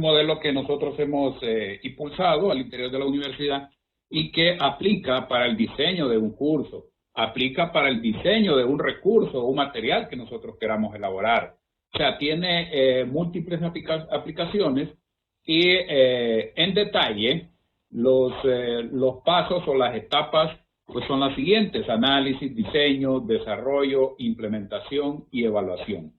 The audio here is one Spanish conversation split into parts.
un modelo que nosotros hemos impulsado al interior de la universidad y que aplica para el diseño de un curso, aplica para el diseño de un recurso o un material que nosotros queramos elaborar. O sea, tiene múltiples aplicaciones y en detalle los pasos o las etapas pues son las siguientes: análisis, diseño, desarrollo, implementación y evaluación.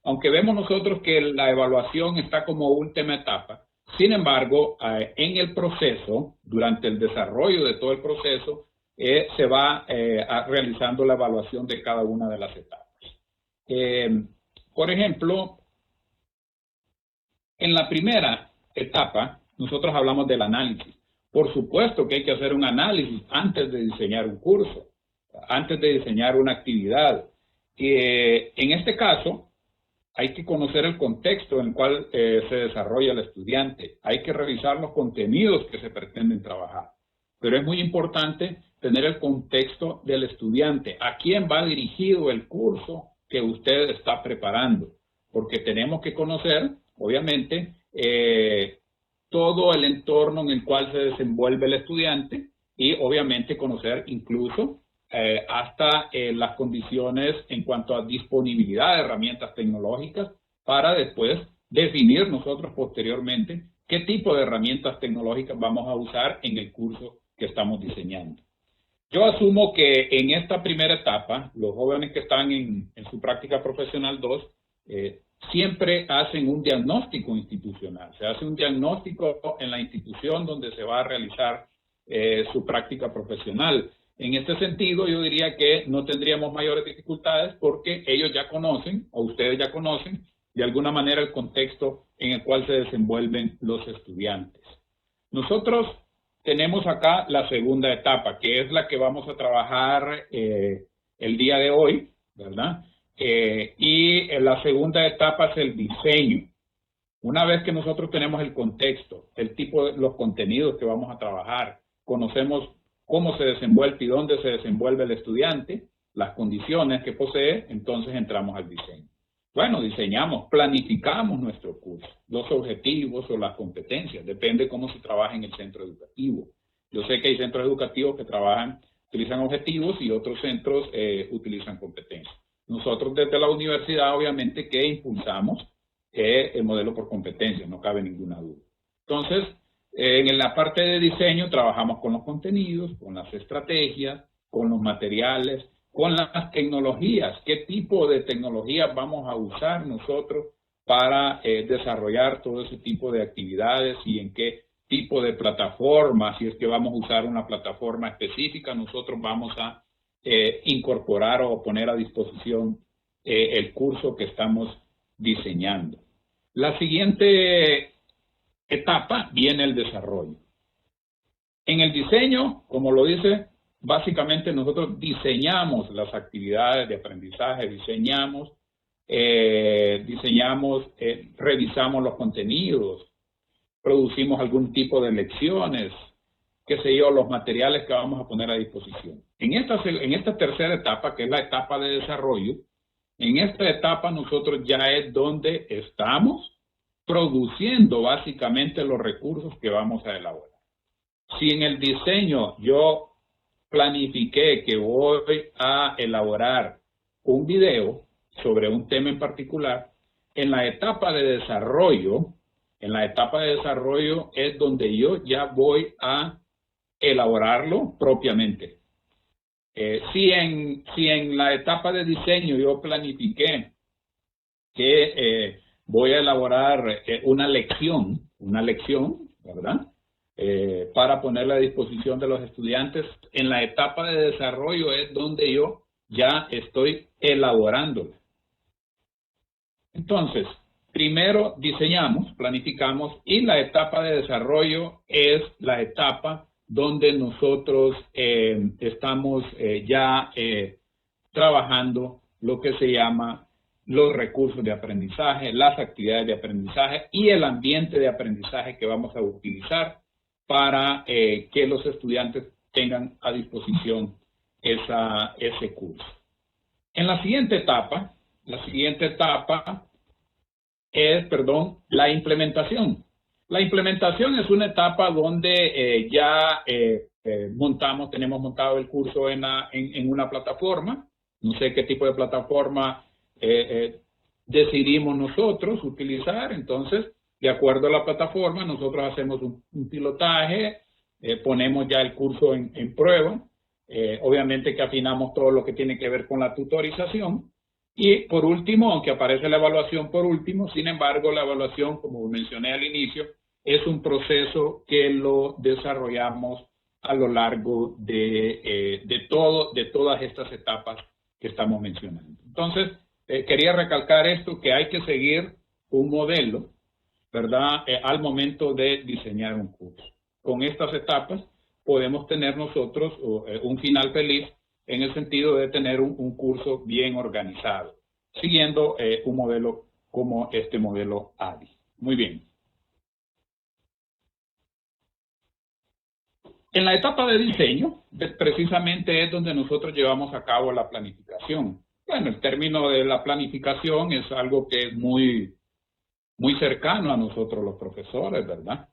Aunque vemos nosotros que la evaluación está como última etapa, sin embargo, en el proceso, durante el desarrollo de todo el proceso, se va realizando la evaluación de cada una de las etapas. Por ejemplo, en la primera etapa, nosotros hablamos del análisis. Por supuesto que hay que hacer un análisis antes de diseñar un curso, antes de diseñar una actividad. En este caso, hay que conocer el contexto en el cual se desarrolla el estudiante. Hay que revisar los contenidos que se pretenden trabajar. Pero es muy importante tener el contexto del estudiante. ¿A quién va dirigido el curso que usted está preparando? Porque tenemos que conocer, obviamente, todo el entorno en el cual se desenvuelve el estudiante y obviamente conocer incluso hasta las condiciones en cuanto a disponibilidad de herramientas tecnológicas para después definir nosotros posteriormente qué tipo de herramientas tecnológicas vamos a usar en el curso que estamos diseñando. Yo asumo que en esta primera etapa, los jóvenes que están en su práctica profesional 2, siempre hacen un diagnóstico institucional. Se hace un diagnóstico en la institución donde se va a realizar su práctica profesional. En este sentido, yo diría que no tendríamos mayores dificultades porque ellos ya conocen, o ustedes ya conocen, de alguna manera el contexto en el cual se desenvuelven los estudiantes. Nosotros tenemos acá la segunda etapa, que es la que vamos a trabajar el día de hoy, ¿verdad? Y la segunda etapa es el diseño. Una vez que nosotros tenemos el contexto, el tipo de los contenidos que vamos a trabajar, conocemos cómo se desenvuelve y dónde se desenvuelve el estudiante, las condiciones que posee, entonces entramos al diseño. Bueno, diseñamos, planificamos nuestro curso, los objetivos o las competencias, depende cómo se trabaja en el centro educativo. Yo sé que hay centros educativos que utilizan objetivos y otros centros utilizan competencias. Nosotros desde la universidad, obviamente, que impulsamos el modelo por competencias, no cabe ninguna duda. Entonces, en la parte de diseño trabajamos con los contenidos, con las estrategias, con los materiales, con las tecnologías. ¿Qué tipo de tecnologías vamos a usar nosotros para desarrollar todo ese tipo de actividades y en qué tipo de plataforma? Si es que vamos a usar una plataforma específica, nosotros vamos a incorporar o poner a disposición el curso que estamos diseñando. La siguiente etapa viene el desarrollo. En el diseño, como lo dice, básicamente nosotros diseñamos las actividades de aprendizaje, revisamos los contenidos, producimos algún tipo de lecciones, qué sé yo, los materiales que vamos a poner a disposición. En esta tercera etapa, que es la etapa de desarrollo, en esta etapa nosotros ya es donde estamos produciendo básicamente los recursos que vamos a elaborar. Si en el diseño yo planifiqué que voy a elaborar un video sobre un tema en particular, en la etapa de desarrollo es donde yo ya voy a elaborarlo propiamente. Si en la etapa de diseño yo planifiqué que voy a elaborar una lección, ¿verdad? Para ponerla a disposición de los estudiantes, en la etapa de desarrollo es donde yo ya estoy elaborándola. Entonces, primero diseñamos, planificamos, y la etapa de desarrollo es la etapa donde nosotros estamos ya trabajando lo que se llama los recursos de aprendizaje, las actividades de aprendizaje y el ambiente de aprendizaje que vamos a utilizar para que los estudiantes tengan a disposición ese curso. En la siguiente etapa es, la implementación. La implementación es una etapa donde tenemos montado el curso en una plataforma. No sé qué tipo de plataforma decidimos nosotros utilizar. Entonces, de acuerdo a la plataforma, nosotros hacemos un pilotaje, ponemos ya el curso en prueba. Obviamente que afinamos todo lo que tiene que ver con la tutorización. Y por último, aunque aparece la evaluación por último, sin embargo, la evaluación, como mencioné al inicio, es un proceso que lo desarrollamos a lo largo de todas estas etapas que estamos mencionando. Entonces, quería recalcar esto, que hay que seguir un modelo, ¿verdad?, al momento de diseñar un curso. Con estas etapas podemos tener nosotros un final feliz, en el sentido de tener un curso bien organizado, siguiendo un modelo como este modelo ADI. Muy bien. En la etapa de diseño, precisamente es donde nosotros llevamos a cabo la planificación. Bueno, el término de la planificación es algo que es muy cercano a nosotros los profesores, ¿verdad?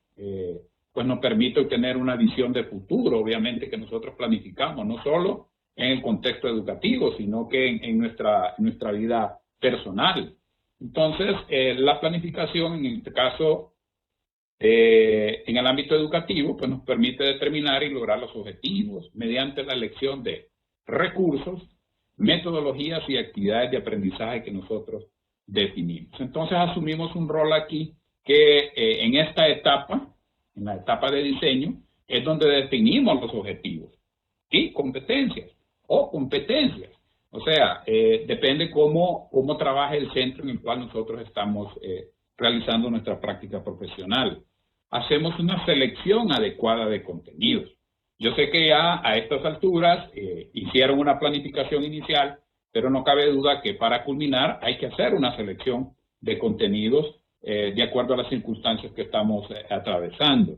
Pues nos permite tener una visión de futuro, obviamente, que nosotros planificamos, no solo en el contexto educativo, sino que en nuestra vida personal. Entonces, la planificación, en este caso, en el ámbito educativo, pues nos permite determinar y lograr los objetivos mediante la elección de recursos, metodologías y actividades de aprendizaje que nosotros definimos. Entonces, asumimos un rol aquí que en esta etapa, en la etapa de diseño, es donde definimos los objetivos y competencias. O sea, depende cómo trabaja el centro en el cual nosotros estamos realizando nuestra práctica profesional. Hacemos una selección adecuada de contenidos. Yo sé que ya a estas alturas hicieron una planificación inicial, pero no cabe duda que para culminar hay que hacer una selección de contenidos de acuerdo a las circunstancias que estamos atravesando.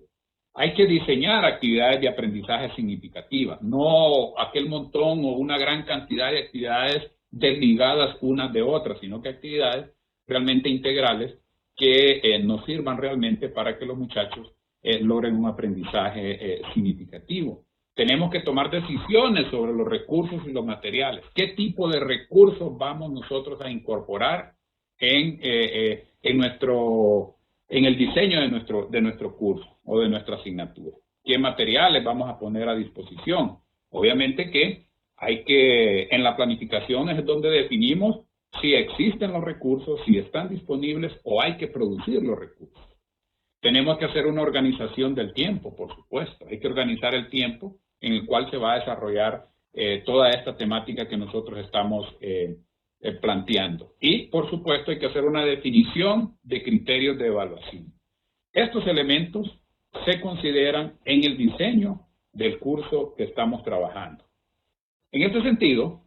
Hay que diseñar actividades de aprendizaje significativas, no aquel montón o una gran cantidad de actividades desligadas unas de otras, sino que actividades realmente integrales que nos sirvan realmente para que los muchachos logren un aprendizaje significativo. Tenemos que tomar decisiones sobre los recursos y los materiales. ¿Qué tipo de recursos vamos nosotros a incorporar en el diseño de nuestro curso o de nuestra asignatura? ¿Qué materiales vamos a poner a disposición? Obviamente que en la planificación es donde definimos si existen los recursos, si están disponibles o hay que producir los recursos. Tenemos que hacer una organización del tiempo, por supuesto. Hay que organizar el tiempo en el cual se va a desarrollar toda esta temática que nosotros estamos planteando. Y, por supuesto, hay que hacer una definición de criterios de evaluación. Estos elementos se consideran en el diseño del curso que estamos trabajando. En este sentido,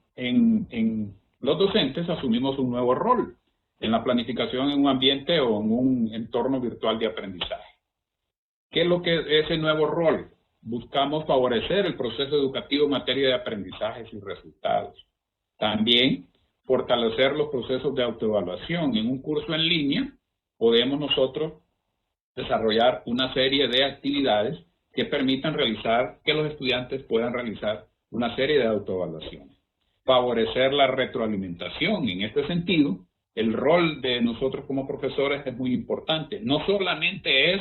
los docentes asumimos un nuevo rol en la planificación en un ambiente o en un entorno virtual de aprendizaje. ¿Qué es lo que es ese nuevo rol? Buscamos favorecer el proceso educativo en materia de aprendizajes y resultados. También fortalecer los procesos de autoevaluación. En un curso en línea podemos nosotros desarrollar una serie de actividades que permitan que los estudiantes puedan realizar una serie de autoevaluaciones. Favorecer la retroalimentación. En este sentido, el rol de nosotros como profesores es muy importante. No solamente es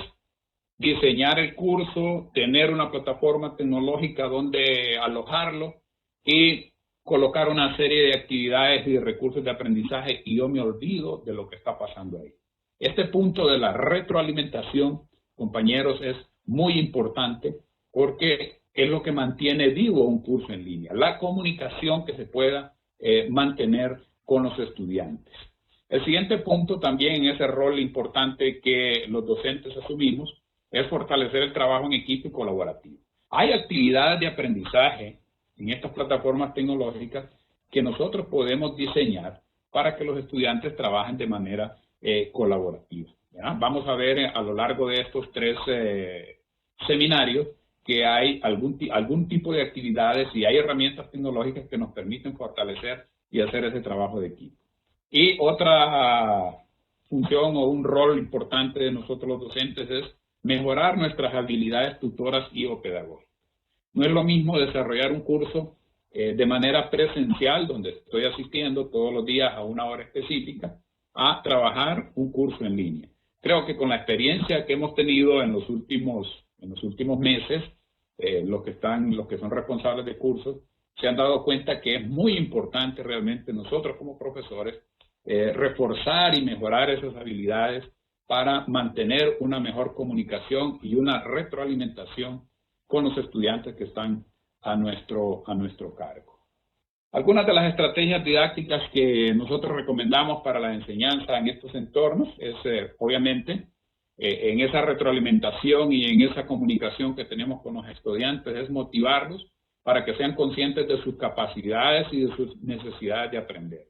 diseñar el curso, tener una plataforma tecnológica donde alojarlo y colocar una serie de actividades y de recursos de aprendizaje y yo me olvido de lo que está pasando ahí. Este punto de la retroalimentación, compañeros, es muy importante porque es lo que mantiene vivo un curso en línea, la comunicación que se pueda mantener con los estudiantes. El siguiente punto también en ese rol importante que los docentes asumimos es fortalecer el trabajo en equipo y colaborativo. Hay actividades de aprendizaje en estas plataformas tecnológicas que nosotros podemos diseñar para que los estudiantes trabajen de manera colaborativa. ¿Ya? Vamos a ver a lo largo de estos 3 seminarios que hay algún tipo de actividades y hay herramientas tecnológicas que nos permiten fortalecer y hacer ese trabajo de equipo. Y otra función o un rol importante de nosotros los docentes es mejorar nuestras habilidades tutoras y o pedagógicas. No es lo mismo desarrollar un curso de manera presencial, donde estoy asistiendo todos los días a una hora específica, a trabajar un curso en línea. Creo que con la experiencia que hemos tenido en los últimos meses, los que son responsables de cursos, se han dado cuenta que es muy importante realmente nosotros como profesores reforzar y mejorar esas habilidades para mantener una mejor comunicación y una retroalimentación con los estudiantes que están a nuestro cargo. Algunas de las estrategias didácticas que nosotros recomendamos para la enseñanza en estos entornos es, obviamente, en esa retroalimentación y en esa comunicación que tenemos con los estudiantes, es motivarlos para que sean conscientes de sus capacidades y de sus necesidades de aprender.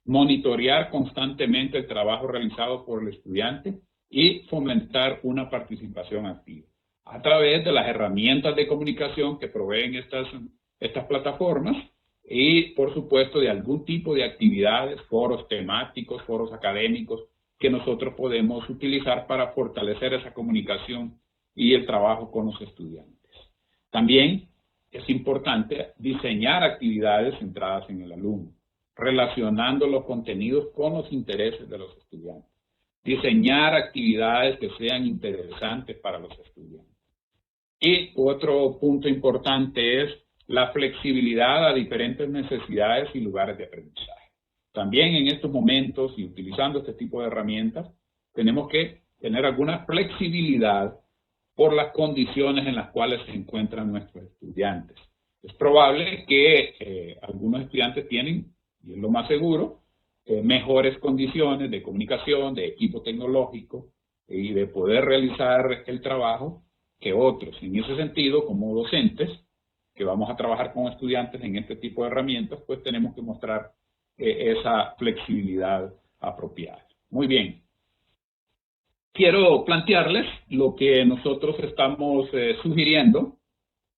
Monitorear constantemente el trabajo realizado por el estudiante y fomentar una participación activa a través de las herramientas de comunicación que proveen estas plataformas y, por supuesto, de algún tipo de actividades, foros temáticos, foros académicos que nosotros podemos utilizar para fortalecer esa comunicación y el trabajo con los estudiantes. También es importante diseñar actividades centradas en el alumno, relacionando los contenidos con los intereses de los estudiantes. Diseñar actividades que sean interesantes para los estudiantes. Y otro punto importante es la flexibilidad a diferentes necesidades y lugares de aprendizaje. También en estos momentos y utilizando este tipo de herramientas, tenemos que tener alguna flexibilidad por las condiciones en las cuales se encuentran nuestros estudiantes. Es probable que algunos estudiantes tienen, y es lo más seguro, mejores condiciones de comunicación, de equipo tecnológico y de poder realizar el trabajo que otros. En ese sentido, como docentes, que vamos a trabajar con estudiantes en este tipo de herramientas, pues tenemos que mostrar esa flexibilidad apropiada. Muy bien. Quiero plantearles lo que nosotros estamos sugiriendo,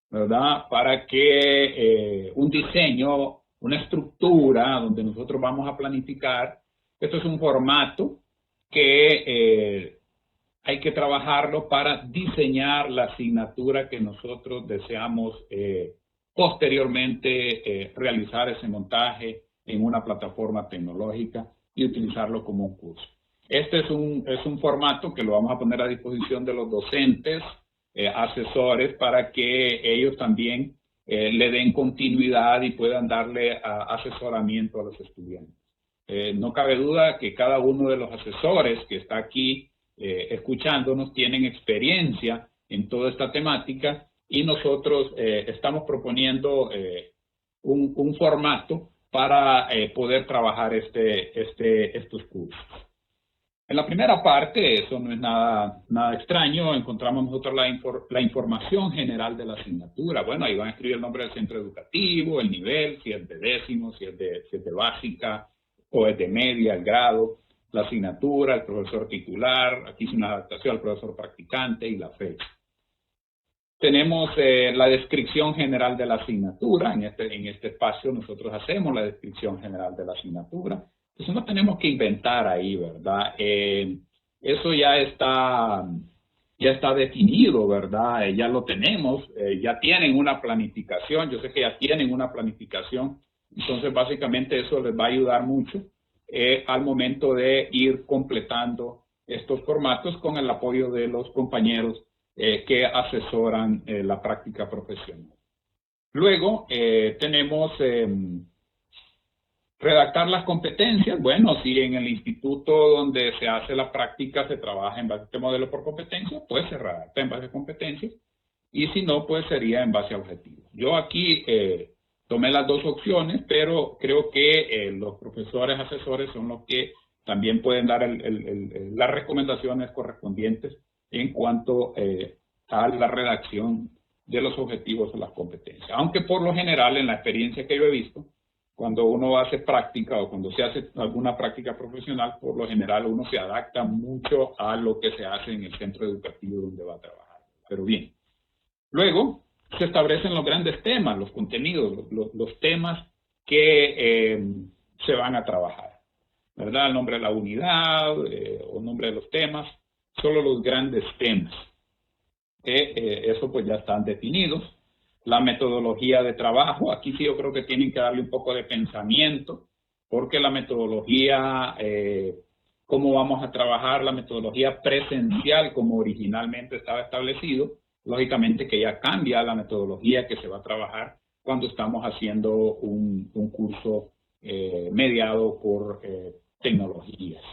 ¿verdad? Para que un diseño, una estructura donde nosotros vamos a planificar, esto es un formato que hay que trabajarlo para diseñar la asignatura que nosotros deseamos posteriormente realizar ese montaje en una plataforma tecnológica y utilizarlo como un curso. Este es un formato que lo vamos a poner a disposición de los docentes, asesores, para que ellos también le den continuidad y puedan darle asesoramiento a los estudiantes. No cabe duda que cada uno de los asesores que está aquí escuchándonos tienen experiencia en toda esta temática y nosotros estamos proponiendo un formato para poder trabajar estos cursos. En la primera parte, eso no es nada extraño, encontramos nosotros la información general de la asignatura. Bueno, ahí van a escribir el nombre del centro educativo, el nivel, si es de décimo, si es de básica o es de media, el grado, la asignatura, el profesor titular, aquí es una adaptación al profesor practicante y la fecha. Tenemos la descripción general de la asignatura. En este espacio nosotros hacemos la descripción general de la asignatura. Entonces no tenemos que inventar ahí, ¿verdad? Eso ya está definido, ¿verdad? Ya lo tenemos, ya tienen una planificación. Yo sé que ya tienen una planificación. Entonces básicamente eso les va a ayudar mucho al momento de ir completando estos formatos con el apoyo de los compañeros que asesoran la práctica profesional. Luego tenemos redactar las competencias. Bueno, si en el instituto donde se hace la práctica se trabaja en base a este modelo por competencias, pues se redacta en base a competencias, y si no, pues sería en base a objetivos. Yo aquí tomé las dos opciones, pero creo que los profesores asesores son los que también pueden dar las recomendaciones correspondientes en cuanto a la redacción de los objetivos o las competencias. Aunque por lo general, en la experiencia que yo he visto, cuando uno hace práctica o cuando se hace alguna práctica profesional, por lo general uno se adapta mucho a lo que se hace en el centro educativo donde va a trabajar. Pero bien, luego se establecen los grandes temas, los contenidos, los temas que se van a trabajar, ¿verdad? El nombre de la unidad o el nombre de los temas, solo los grandes temas. Eso pues ya están definidos. La metodología de trabajo, aquí sí yo creo que tienen que darle un poco de pensamiento, porque la metodología, cómo vamos a trabajar, la metodología presencial como originalmente estaba establecido, lógicamente que ya cambia la metodología que se va a trabajar cuando estamos haciendo un curso mediado por tecnologías.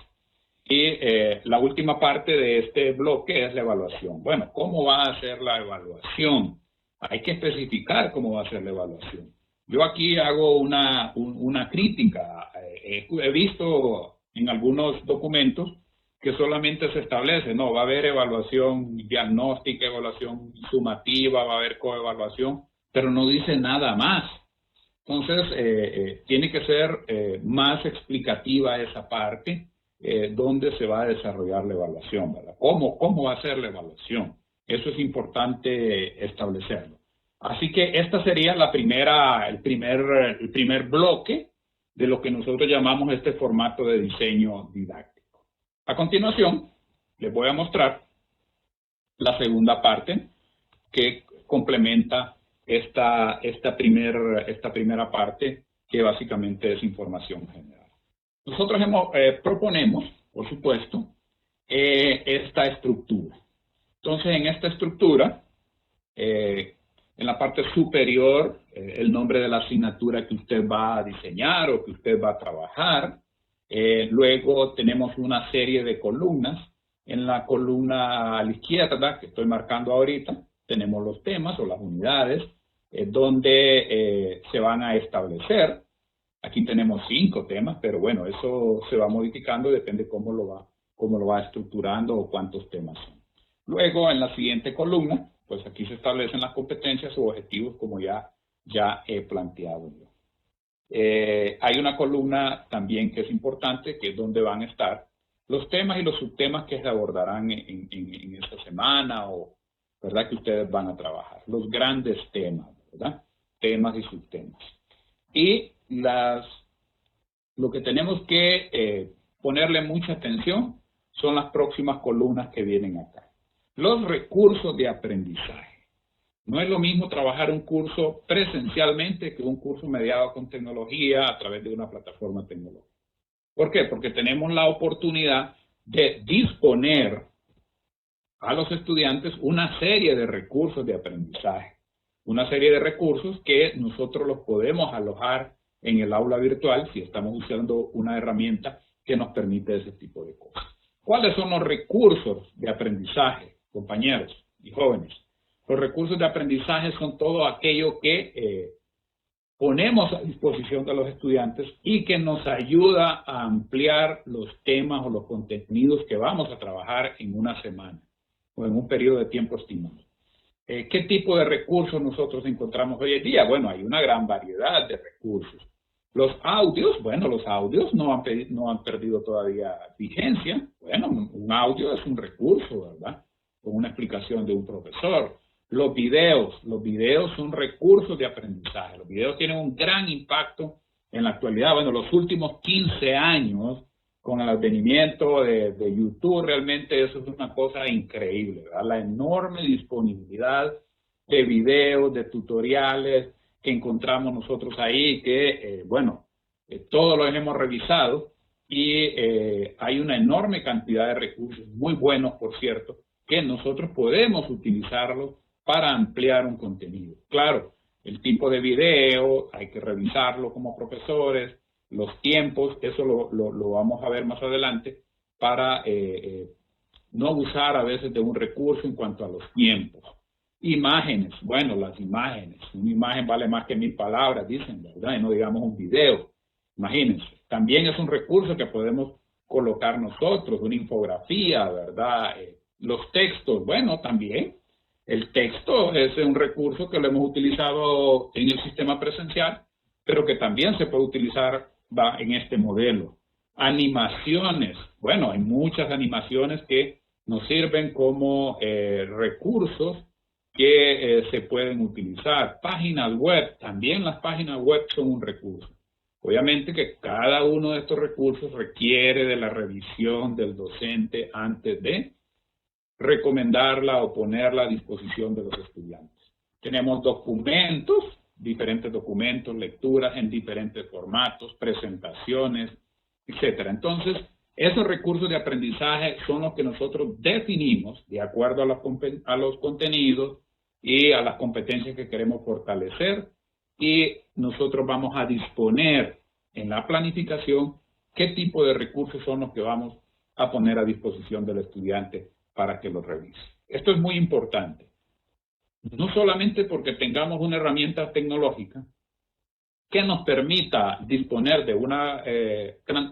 Y la última parte de este bloque es la evaluación. Bueno, ¿cómo va a ser la evaluación? Hay que especificar cómo va a ser la evaluación. Yo aquí hago una crítica. He visto en algunos documentos que solamente se establece, no, va a haber evaluación diagnóstica, evaluación sumativa, va a haber coevaluación, pero no dice nada más. Entonces, tiene que ser más explicativa esa parte, donde se va a desarrollar la evaluación, ¿verdad? ¿Cómo va a ser la evaluación? Eso es importante establecerlo. Así que esta sería el primer bloque de lo que nosotros llamamos este formato de diseño didáctico. A continuación, les voy a mostrar la segunda parte que complementa esta primera parte, que básicamente es información general. Nosotros proponemos, por supuesto, esta estructura. Entonces, en esta estructura, en la parte superior, el nombre de la asignatura que usted va a diseñar o que usted va a trabajar. Luego tenemos una serie de columnas. En la columna a la izquierda, que estoy marcando ahorita, tenemos los temas o las unidades donde se van a establecer. Aquí tenemos 5 temas, pero bueno, eso se va modificando, depende cómo lo va estructurando o cuántos temas son. Luego, en la siguiente columna, pues aquí se establecen las competencias o objetivos como ya he planteado yo. Hay una columna también que es importante, que es donde van a estar los temas y los subtemas que se abordarán en esta semana o, ¿verdad?, que ustedes van a trabajar. Los grandes temas, ¿verdad? Temas y subtemas. Y lo que tenemos que ponerle mucha atención son las próximas columnas que vienen acá. Los recursos de aprendizaje. No es lo mismo trabajar un curso presencialmente que un curso mediado con tecnología a través de una plataforma tecnológica. ¿Por qué? Porque tenemos la oportunidad de disponer a los estudiantes una serie de recursos de aprendizaje. Una serie de recursos que nosotros los podemos alojar en el aula virtual si estamos usando una herramienta que nos permite ese tipo de cosas. ¿Cuáles son los recursos de aprendizaje, compañeros y jóvenes? Los recursos de aprendizaje son todo aquello que ponemos a disposición de los estudiantes y que nos ayuda a ampliar los temas o los contenidos que vamos a trabajar en una semana o en un periodo de tiempo estimado. ¿Qué tipo de recursos nosotros encontramos hoy en día? Bueno, hay una gran variedad de recursos. Los audios, bueno, los audios no han perdido todavía vigencia. Bueno, un audio es un recurso, ¿verdad? Con una explicación de un profesor. Los videos son recursos de aprendizaje. Los videos tienen un gran impacto en la actualidad. Bueno, los últimos 15 años, con el advenimiento de YouTube, realmente eso es una cosa increíble, ¿verdad? La enorme disponibilidad de videos, de tutoriales que encontramos nosotros ahí, que, todos los hemos revisado y hay una enorme cantidad de recursos, muy buenos, por cierto, que nosotros podemos utilizarlos para ampliar un contenido. Claro, el tipo de video, hay que revisarlo como profesores, los tiempos, eso lo vamos a ver más adelante, para no abusar a veces de un recurso en cuanto a los tiempos. Imágenes, bueno, las imágenes, una imagen vale más que 1000 palabras, dicen, ¿verdad? Y no digamos un video. Imagínense, también es un recurso que podemos colocar nosotros, una infografía, ¿verdad? Los textos, bueno, también. El texto es un recurso que lo hemos utilizado en el sistema presencial, pero que también se puede utilizar en este modelo. Animaciones, bueno, hay muchas animaciones que nos sirven como recursos que se pueden utilizar. Páginas web, también las páginas web son un recurso. Obviamente que cada uno de estos recursos requiere de la revisión del docente antes de recomendarla o ponerla a disposición de los estudiantes. Tenemos documentos, diferentes documentos, lecturas en diferentes formatos, presentaciones, etcétera. Entonces, esos recursos de aprendizaje son los que nosotros definimos de acuerdo a los contenidos y a las competencias que queremos fortalecer, y nosotros vamos a disponer en la planificación qué tipo de recursos son los que vamos a poner a disposición del estudiante para que los revise. Esto es muy importante, no solamente porque tengamos una herramienta tecnológica que nos permita disponer de una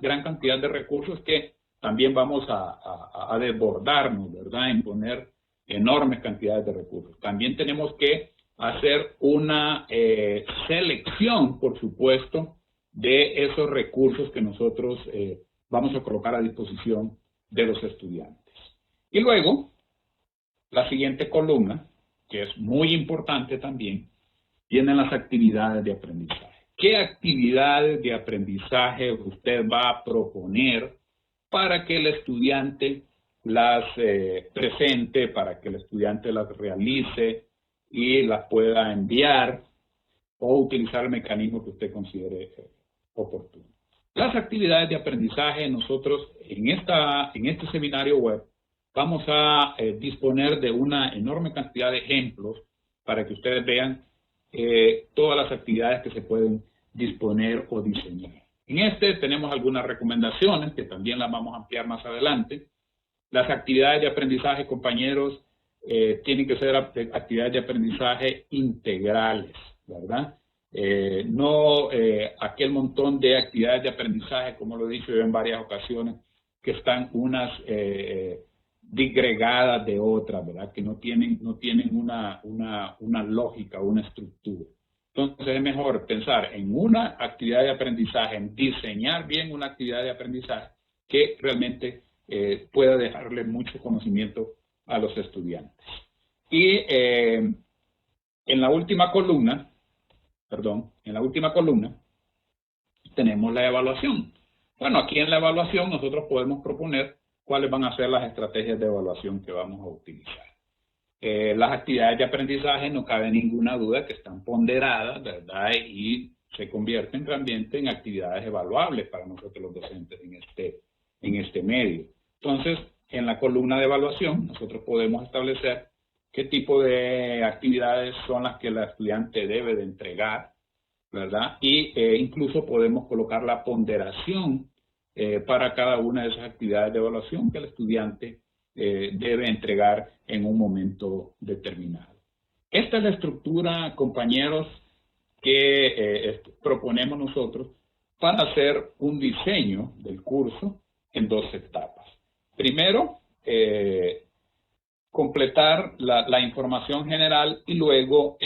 gran cantidad de recursos, que también vamos a desbordarnos, ¿verdad?, en poner enormes cantidades de recursos. También tenemos que hacer una selección, por supuesto, de esos recursos que nosotros vamos a colocar a disposición de los estudiantes. Y luego, la siguiente columna, que es muy importante también, vienen las actividades de aprendizaje. ¿Qué actividades de aprendizaje usted va a proponer para que el estudiante las presente, para que el estudiante las realice y las pueda enviar o utilizar el mecanismo que usted considere oportuno? Las actividades de aprendizaje, nosotros en este seminario web vamos a disponer de una enorme cantidad de ejemplos para que ustedes vean todas las actividades que se pueden disponer o diseñar. En este tenemos algunas recomendaciones que también las vamos a ampliar más adelante. Las actividades de aprendizaje, compañeros, tienen que ser actividades de aprendizaje integrales, ¿verdad? No aquel montón de actividades de aprendizaje, como lo he dicho yo en varias ocasiones, que están unas disgregadas de otras, ¿verdad? Que no tienen una lógica, una estructura. Entonces es mejor pensar en una actividad de aprendizaje, en diseñar bien una actividad de aprendizaje que realmente pueda dejarle mucho conocimiento a los estudiantes. Y en la última columna, tenemos la evaluación. Bueno, aquí en la evaluación nosotros podemos proponer cuáles van a ser las estrategias de evaluación que vamos a utilizar. Las actividades de aprendizaje, no cabe ninguna duda que están ponderadas, ¿verdad? Y se convierten realmente en actividades evaluables para nosotros los docentes en este medio. Entonces, en la columna de evaluación, nosotros podemos establecer qué tipo de actividades son las que el estudiante debe de entregar, ¿verdad? Y incluso podemos colocar la ponderación para cada una de esas actividades de evaluación que el estudiante debe entregar en un momento determinado. Esta es la estructura, compañeros, que proponemos nosotros para hacer un diseño del curso en 2 etapas. Primero, completar la información general y luego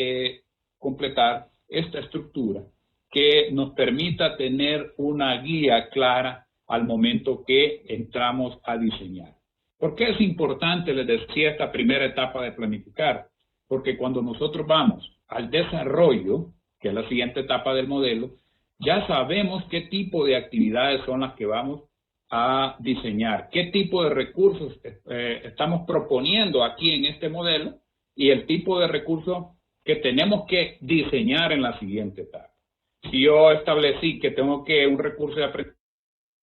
completar esta estructura que nos permita tener una guía clara al momento que entramos a diseñar. ¿Por qué es importante, les decía, esta primera etapa de planificar? Porque cuando nosotros vamos al desarrollo, que es la siguiente etapa del modelo, ya sabemos qué tipo de actividades son las que vamos a diseñar, qué tipo de recursos estamos proponiendo aquí en este modelo y el tipo de recursos que tenemos que diseñar en la siguiente etapa. Si yo establecí que tengo un recurso de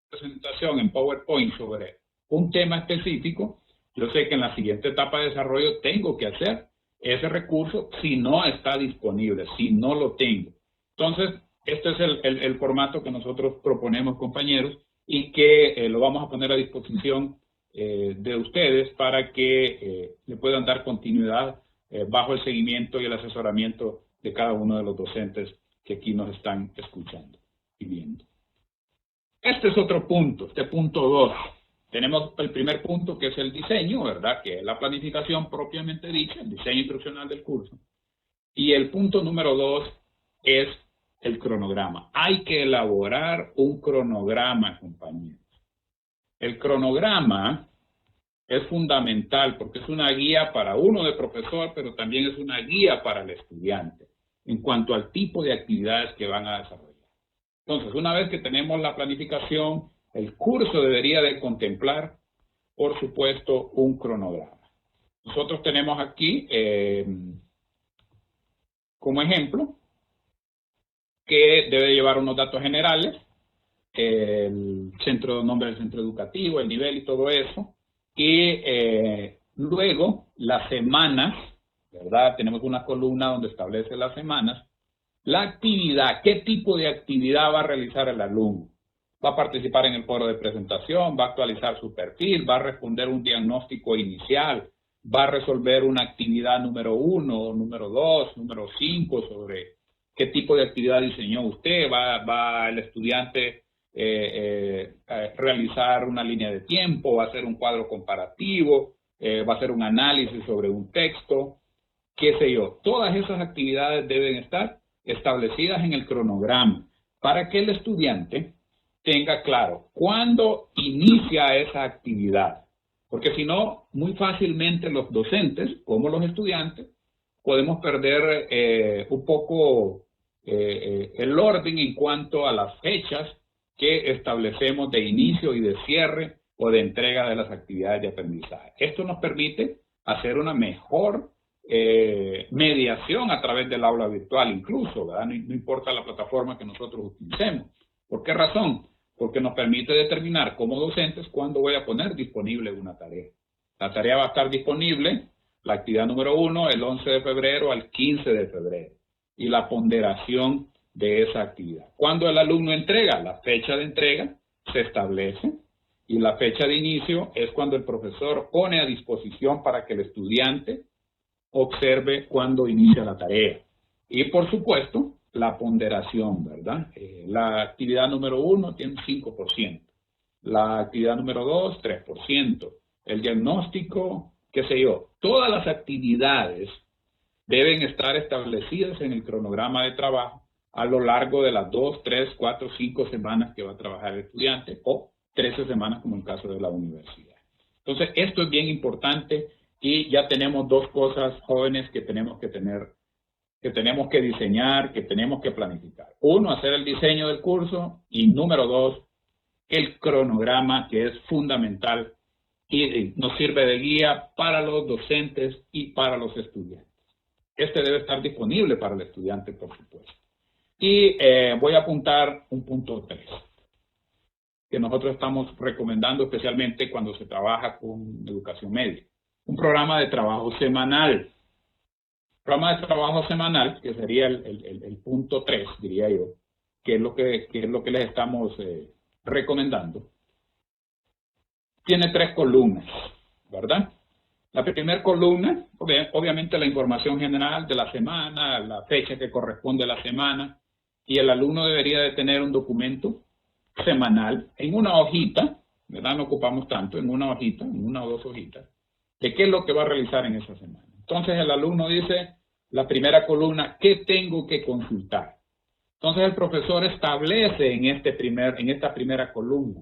presentación en PowerPoint sobre un tema específico, yo sé que en la siguiente etapa de desarrollo tengo que hacer ese recurso si no está disponible, si no lo tengo. Entonces, este es el formato que nosotros proponemos, compañeros, y que lo vamos a poner a disposición de ustedes para que le puedan dar continuidad bajo el seguimiento y el asesoramiento de cada uno de los docentes que aquí nos están escuchando y viendo. Este es otro punto, este punto 2. Tenemos el primer punto, que es el diseño, ¿verdad? Que es la planificación propiamente dicha, el diseño instruccional del curso. Y el punto número 2 es el cronograma. Hay que elaborar un cronograma, compañeros. El cronograma es fundamental porque es una guía para uno de profesor, pero también es una guía para el estudiante en cuanto al tipo de actividades que van a desarrollar. Entonces, una vez que tenemos la planificación, el curso debería de contemplar, por supuesto, un cronograma. Nosotros tenemos aquí, como ejemplo, que debe llevar unos datos generales, el nombre del centro educativo, el nivel y todo eso, y luego las semanas, ¿verdad? Tenemos una columna donde establece las semanas, la actividad, qué tipo de actividad va a realizar el alumno. Va a participar en el foro de presentación, va a actualizar su perfil, va a responder un diagnóstico inicial, va a resolver una actividad número 1, número 2, número 5 sobre qué tipo de actividad diseñó usted, va el estudiante a realizar una línea de tiempo, va a hacer un cuadro comparativo, va a hacer un análisis sobre un texto, qué sé yo. Todas esas actividades deben estar establecidas en el cronograma para que el estudiante tenga claro cuándo inicia esa actividad. Porque si no, muy fácilmente los docentes, como los estudiantes, podemos perder un poco el orden en cuanto a las fechas que establecemos de inicio y de cierre o de entrega de las actividades de aprendizaje. Esto nos permite hacer una mejor mediación a través del aula virtual incluso, ¿verdad? No importa la plataforma que nosotros utilicemos. ¿Por qué razón? Porque nos permite determinar como docentes cuándo voy a poner disponible una tarea. La tarea va a estar disponible, la actividad número 1, el 11 de febrero al 15 de febrero. Y la ponderación de esa actividad. Cuando el alumno entrega, la fecha de entrega se establece y la fecha de inicio es cuando el profesor pone a disposición para que el estudiante observe cuándo inicia la tarea. Y por supuesto, la ponderación, ¿verdad? La actividad número 1 tiene un 5%, la actividad número 2, 3%, el diagnóstico, qué sé yo. Todas las actividades deben estar establecidas en el cronograma de trabajo a lo largo de las 2, 3, 4, 5 semanas que va a trabajar el estudiante o 13 semanas como en el caso de la universidad. Entonces, esto es bien importante y ya tenemos dos cosas jóvenes que tenemos que tener, que tenemos que diseñar, que tenemos que planificar. Uno, hacer el diseño del curso y número 2, el cronograma, que es fundamental y nos sirve de guía para los docentes y para los estudiantes. Este debe estar disponible para el estudiante, por supuesto. Y voy a apuntar un punto 3, que nosotros estamos recomendando especialmente cuando se trabaja con educación media. Un programa de trabajo semanal. Programa de trabajo semanal, que sería el punto 3, diría yo, que es lo que les estamos recomendando. Tiene 3 columnas, ¿verdad? La primera columna, obviamente la información general de la semana, la fecha que corresponde a la semana, y el alumno debería de tener un documento semanal en una hojita, ¿verdad? No ocupamos tanto, en una hojita, en una o 2 hojitas, de qué es lo que va a realizar en esa semana. Entonces el alumno dice, la primera columna, ¿qué tengo que consultar? Entonces el profesor establece en esta primera columna,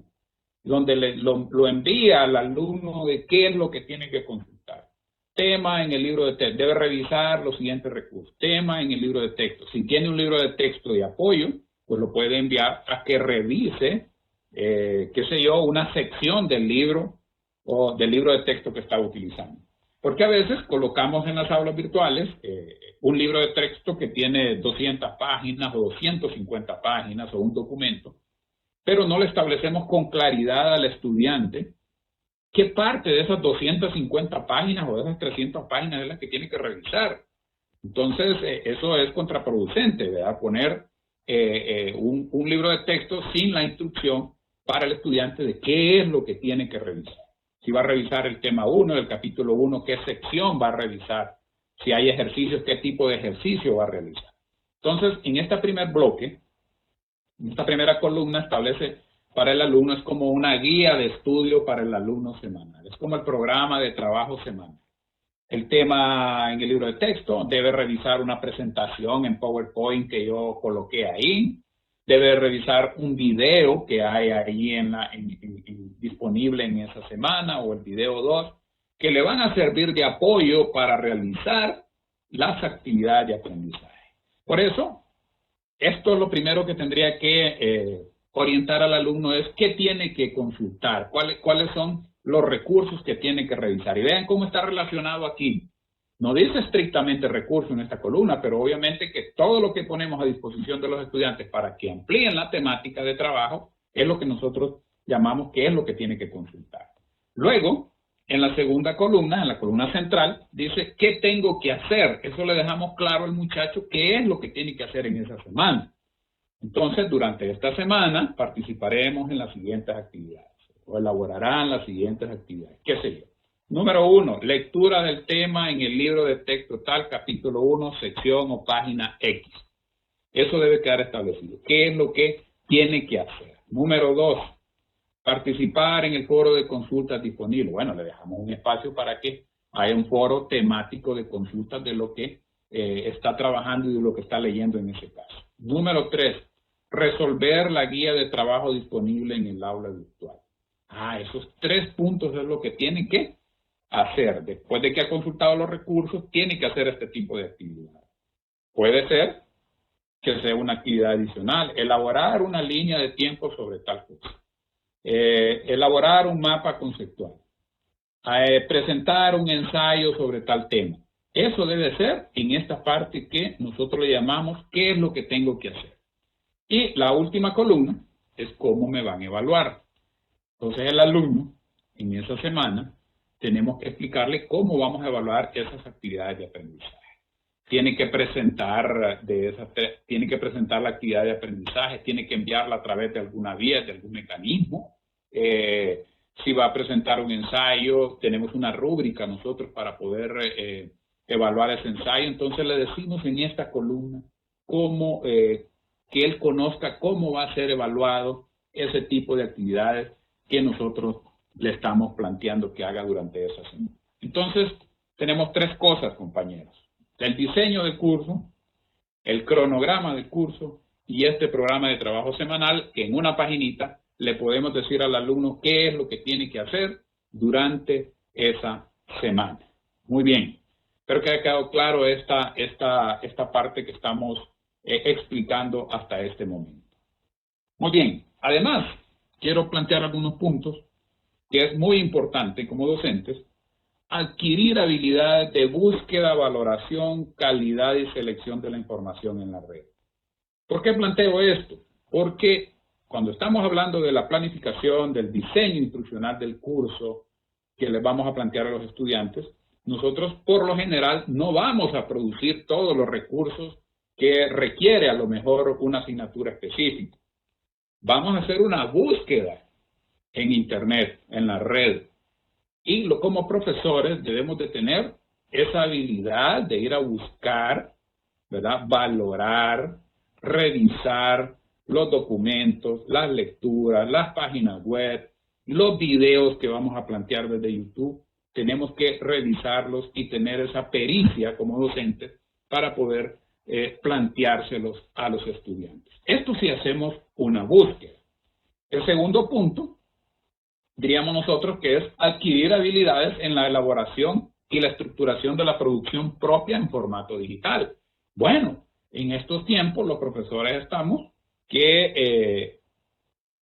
donde lo envía al alumno de qué es lo que tiene que consultar. Tema en el libro de texto, debe revisar los siguientes recursos. Tema en el libro de texto. Si tiene un libro de texto de apoyo, pues lo puede enviar a que revise, qué sé yo, una sección del libro o del libro de texto que está utilizando. Porque a veces colocamos en las aulas virtuales un libro de texto que tiene 200 páginas o 250 páginas o un documento, pero no le establecemos con claridad al estudiante qué parte de esas 250 páginas o de esas 300 páginas es la que tiene que revisar. Entonces, eso es contraproducente, ¿verdad? Poner un libro de texto sin la instrucción para el estudiante de qué es lo que tiene que revisar. Si va a revisar el tema 1 del capítulo 1, qué sección va a revisar. Si hay ejercicios, qué tipo de ejercicio va a realizar. Entonces, en este primer bloque, esta primera columna establece para el alumno, es como una guía de estudio para el alumno semanal. Es como el programa de trabajo semanal. El tema en el libro de texto, debe revisar una presentación en PowerPoint que yo coloqué ahí. Debe revisar un video que hay ahí disponible en esa semana o el video 2, que le van a servir de apoyo para realizar las actividades de aprendizaje. Por eso, Esto es lo primero que tendría que orientar al alumno es qué tiene que consultar, cuáles son los recursos que tiene que revisar. Y vean cómo está relacionado aquí. No dice estrictamente recursos en esta columna, pero obviamente que todo lo que ponemos a disposición de los estudiantes para que amplíen la temática de trabajo es lo que nosotros llamamos que es lo que tiene que consultar. Luego, en la segunda columna, en la columna central, dice ¿qué tengo que hacer? Eso le dejamos claro al muchacho qué es lo que tiene que hacer en esa semana. Entonces, durante esta semana participaremos en las siguientes actividades o elaborarán las siguientes actividades. ¿Qué sé yo? Número 1, lectura del tema en el libro de texto tal, capítulo 1, sección o página X. Eso debe quedar establecido. ¿Qué es lo que tiene que hacer? Número 2, participar en el foro de consultas disponible. Bueno, le dejamos un espacio para que haya un foro temático de consultas de lo que está trabajando y de lo que está leyendo en ese caso. Número 3, resolver la guía de trabajo disponible en el aula virtual. Esos 3 puntos es lo que tiene que hacer. Después de que ha consultado los recursos, tiene que hacer este tipo de actividad. Puede ser que sea una actividad adicional, elaborar una línea de tiempo sobre tal cosa, elaborar un mapa conceptual, presentar un ensayo sobre tal tema. Eso debe ser en esta parte que nosotros le llamamos ¿qué es lo que tengo que hacer? Y la última columna es cómo me van a evaluar. Entonces el alumno, en esa semana, tenemos que explicarle cómo vamos a evaluar esas actividades de aprendizaje. Tiene que presentar la actividad de aprendizaje, tiene que enviarla a través de alguna vía, de algún mecanismo. Si va a presentar un ensayo, tenemos una rúbrica nosotros para poder evaluar ese ensayo. Entonces le decimos en esta columna cómo, que él conozca cómo va a ser evaluado ese tipo de actividades que nosotros le estamos planteando que haga durante esa semana. Entonces, tenemos 3 cosas, compañeros. El diseño del curso, el cronograma del curso y este programa de trabajo semanal que en una paginita le podemos decir al alumno qué es lo que tiene que hacer durante esa semana. Muy bien. Espero que haya quedado claro esta parte que estamos explicando hasta este momento. Muy bien. Además, quiero plantear algunos puntos que es muy importante como docentes, adquirir habilidades de búsqueda, valoración, calidad y selección de la información en la red. ¿Por qué planteo esto? Porque cuando estamos hablando de la planificación, del diseño instruccional del curso que les vamos a plantear a los estudiantes, nosotros por lo general no vamos a producir todos los recursos que requiere a lo mejor una asignatura específica. Vamos a hacer una búsqueda en Internet, en la red. Y como profesores debemos de tener esa habilidad de ir a buscar, ¿verdad? Valorar, revisar los documentos, las lecturas, las páginas web, los videos que vamos a plantear desde YouTube. Tenemos que revisarlos y tener esa pericia como docentes para poder planteárselos a los estudiantes. Esto sí hacemos una búsqueda. El segundo punto, diríamos nosotros que es adquirir habilidades en la elaboración y la estructuración de la producción propia en formato digital. Bueno, en estos tiempos los profesores estamos que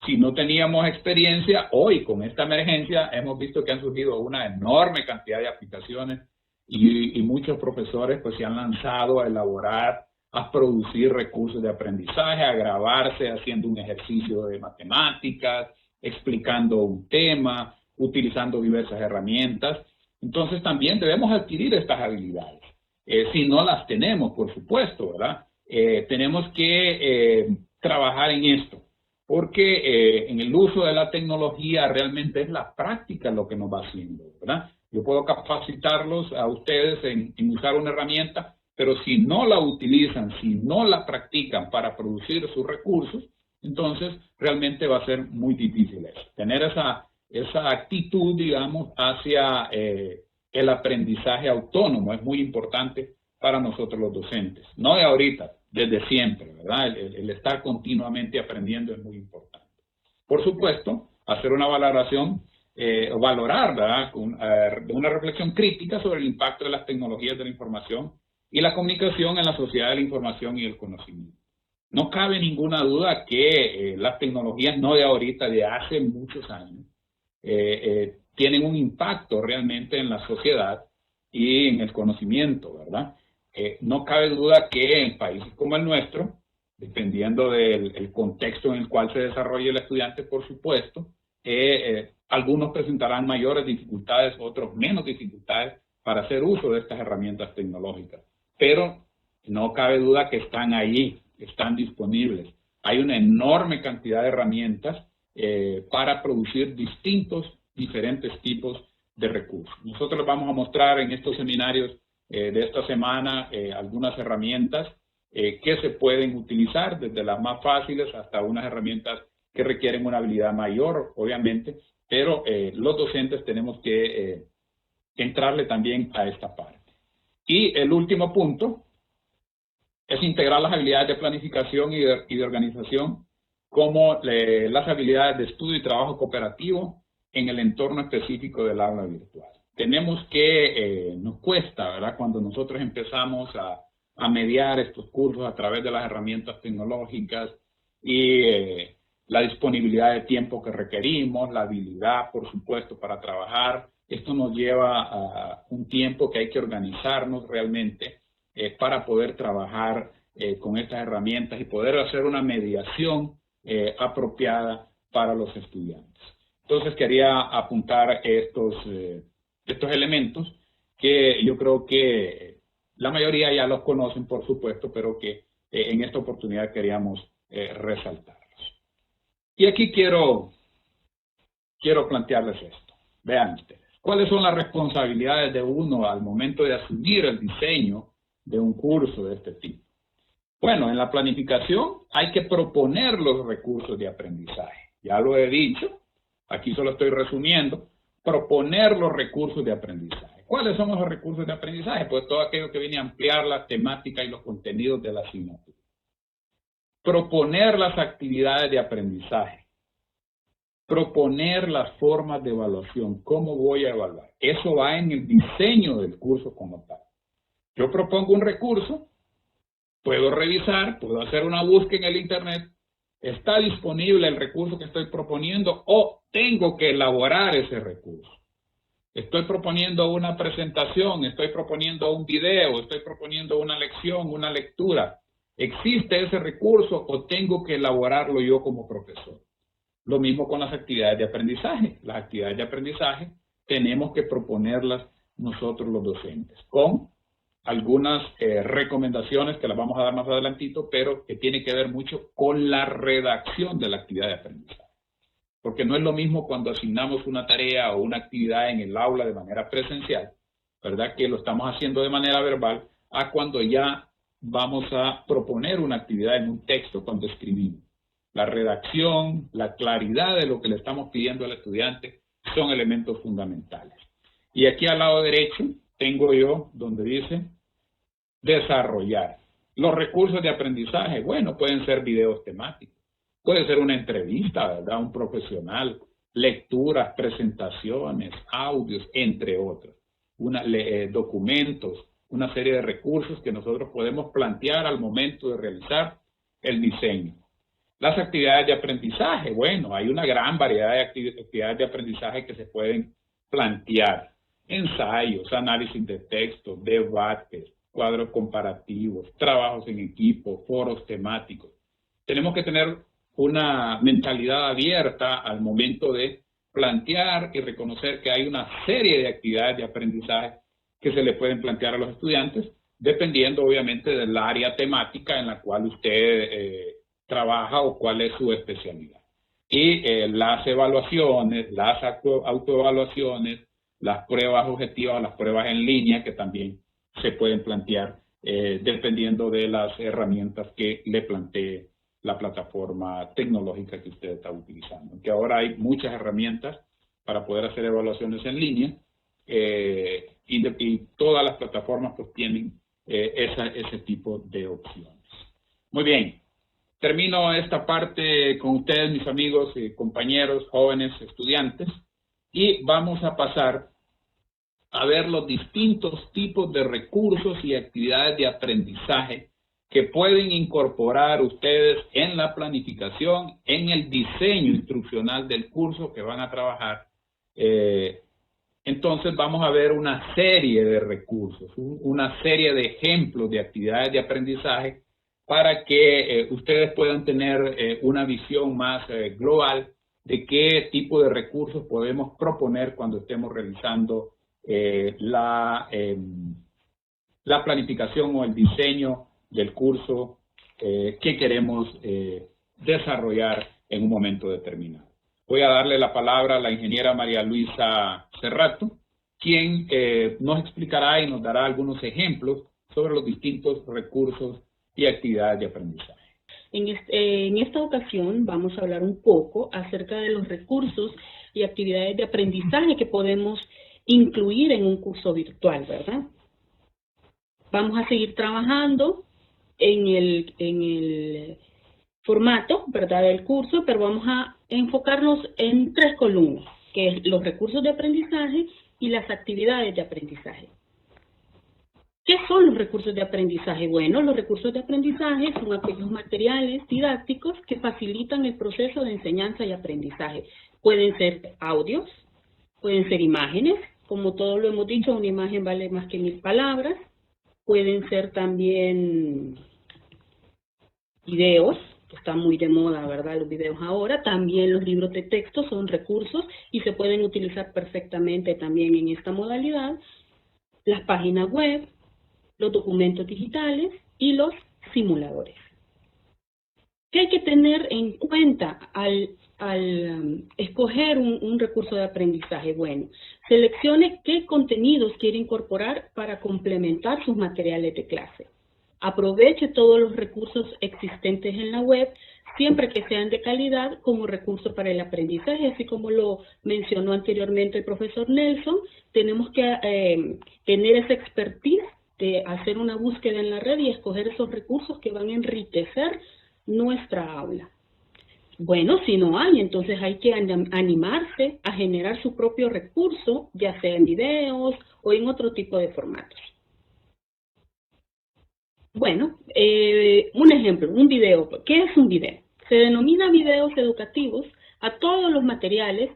si no teníamos experiencia, hoy con esta emergencia hemos visto que han surgido una enorme cantidad de aplicaciones y muchos profesores pues se han lanzado a elaborar, a producir recursos de aprendizaje, a grabarse haciendo un ejercicio de matemáticas, explicando un tema, utilizando diversas herramientas. Entonces también debemos adquirir estas habilidades. Si no las tenemos, por supuesto, ¿verdad? Tenemos que trabajar en esto, porque en el uso de la tecnología realmente es la práctica lo que nos va haciendo, ¿verdad? Yo puedo capacitarlos a ustedes en usar una herramienta, pero si no la utilizan, si no la practican para producir sus recursos, entonces realmente va a ser muy difícil eso. Tener esa actitud, digamos, hacia el aprendizaje autónomo es muy importante para nosotros los docentes. No de ahorita, desde siempre, ¿verdad? El estar continuamente aprendiendo es muy importante. Por supuesto, hacer una valoración, valorar, ¿verdad? Una reflexión crítica sobre el impacto de las tecnologías de la información y la comunicación en la sociedad de la información y el conocimiento. No cabe ninguna duda que las tecnologías no de ahorita, de hace muchos años, tienen un impacto realmente en la sociedad y en el conocimiento, ¿verdad? No cabe duda que en países como el nuestro, dependiendo del contexto en el cual se desarrolle el estudiante, por supuesto, algunos presentarán mayores dificultades, otros menos dificultades para hacer uso de estas herramientas tecnológicas. Pero no cabe duda que están ahí, están disponibles. Hay una enorme cantidad de herramientas para producir diferentes tipos de recursos. Nosotros les vamos a mostrar en estos seminarios de esta semana algunas herramientas que se pueden utilizar, desde las más fáciles hasta unas herramientas que requieren una habilidad mayor, obviamente, pero los docentes tenemos que entrarle también a esta parte. Y el último punto es integrar las habilidades de planificación y de organización como las habilidades de estudio y trabajo cooperativo en el entorno específico del aula virtual. Tenemos que, nos cuesta, ¿verdad? Cuando nosotros empezamos a mediar estos cursos a través de las herramientas tecnológicas y la disponibilidad de tiempo que requerimos, la habilidad, por supuesto, para trabajar. Esto nos lleva a un tiempo que hay que organizarnos realmente para poder trabajar con estas herramientas y poder hacer una mediación apropiada para los estudiantes. Entonces quería apuntar estos elementos que yo creo que la mayoría ya los conocen, por supuesto, pero que en esta oportunidad queríamos resaltarlos. Y aquí quiero plantearles esto. Vean ustedes. ¿Cuáles son las responsabilidades de uno al momento de asumir el diseño de un curso de este tipo? Bueno, en la planificación hay que proponer los recursos de aprendizaje. Ya lo he dicho, aquí solo estoy resumiendo, proponer los recursos de aprendizaje. ¿Cuáles son los recursos de aprendizaje? Pues todo aquello que viene a ampliar la temática y los contenidos de la asignatura. Proponer las actividades de aprendizaje. Proponer las formas de evaluación. ¿Cómo voy a evaluar? Eso va en el diseño del curso como tal. Yo propongo un recurso, puedo revisar, puedo hacer una búsqueda en el internet, está disponible el recurso que estoy proponiendo o tengo que elaborar ese recurso. Estoy proponiendo una presentación, estoy proponiendo un video, estoy proponiendo una lección, una lectura. ¿Existe ese recurso o tengo que elaborarlo yo como profesor? Lo mismo con las actividades de aprendizaje. Las actividades de aprendizaje tenemos que proponerlas nosotros los docentes con algunas recomendaciones que las vamos a dar más adelantito, pero que tiene que ver mucho con la redacción de la actividad de aprendizaje. Porque no es lo mismo cuando asignamos una tarea o una actividad en el aula de manera presencial, ¿verdad? Que lo estamos haciendo de manera verbal, a cuando ya vamos a proponer una actividad en un texto cuando escribimos. La redacción, la claridad de lo que le estamos pidiendo al estudiante son elementos fundamentales. Y aquí al lado derecho tengo yo donde dice desarrollar. Los recursos de aprendizaje, bueno, pueden ser videos temáticos, puede ser una entrevista, ¿verdad? Un profesional, lecturas, presentaciones, audios, entre otros, documentos, una serie de recursos que nosotros podemos plantear al momento de realizar el diseño. Las actividades de aprendizaje, bueno, hay una gran variedad de actividades de aprendizaje que se pueden plantear. Ensayos, análisis de texto, debates, cuadros comparativos, trabajos en equipo, foros temáticos. Tenemos que tener una mentalidad abierta al momento de plantear y reconocer que hay una serie de actividades de aprendizaje que se le pueden plantear a los estudiantes, dependiendo obviamente del área temática en la cual usted trabaja o cuál es su especialidad. Y las evaluaciones, las autoevaluaciones, las pruebas objetivas, las pruebas en línea que también se pueden plantear dependiendo de las herramientas que le plantee la plataforma tecnológica que usted está utilizando. Que ahora hay muchas herramientas para poder hacer evaluaciones en línea y todas las plataformas pues tienen ese tipo de opciones. Muy bien. Termino esta parte con ustedes, mis amigos, compañeros, jóvenes, estudiantes, y vamos a pasar a ver los distintos tipos de recursos y actividades de aprendizaje que pueden incorporar ustedes en la planificación, en el diseño instruccional del curso que van a trabajar. Entonces vamos a ver una serie de recursos, una serie de ejemplos de actividades de aprendizaje para que ustedes puedan tener una visión más global de qué tipo de recursos podemos proponer cuando estemos realizando la planificación o el diseño del curso que queremos desarrollar en un momento determinado. Voy a darle la palabra a la ingeniera María Luisa Cerrato, quien nos explicará y nos dará algunos ejemplos sobre los distintos recursos y actividades de aprendizaje. En esta ocasión vamos a hablar un poco acerca de los recursos y actividades de aprendizaje que podemos incluir en un curso virtual, ¿verdad? Vamos a seguir trabajando en el formato, ¿verdad?, del curso, pero vamos a enfocarnos en 3 columnas, que es los recursos de aprendizaje y las actividades de aprendizaje. ¿Qué son los recursos de aprendizaje? Bueno, los recursos de aprendizaje son aquellos materiales didácticos que facilitan el proceso de enseñanza y aprendizaje. Pueden ser audios, pueden ser imágenes, como todos lo hemos dicho, una imagen vale más que 1000 palabras. Pueden ser también videos, que están muy de moda, ¿verdad?, los videos ahora. También los libros de texto son recursos y se pueden utilizar perfectamente también en esta modalidad. Las páginas web, los documentos digitales y los simuladores. ¿Qué hay que tener en cuenta al escoger un recurso de aprendizaje? Bueno, seleccione qué contenidos quiere incorporar para complementar sus materiales de clase. Aproveche todos los recursos existentes en la web, siempre que sean de calidad, como recurso para el aprendizaje. Así como lo mencionó anteriormente el profesor Nelson, tenemos que tener esa expertise de hacer una búsqueda en la red y escoger esos recursos que van a enriquecer nuestra aula. Bueno, si no hay, entonces hay que animarse a generar su propio recurso, ya sea en videos o en otro tipo de formatos. Bueno, un ejemplo, un video. ¿Qué es un video? Se denomina videos educativos a todos los materiales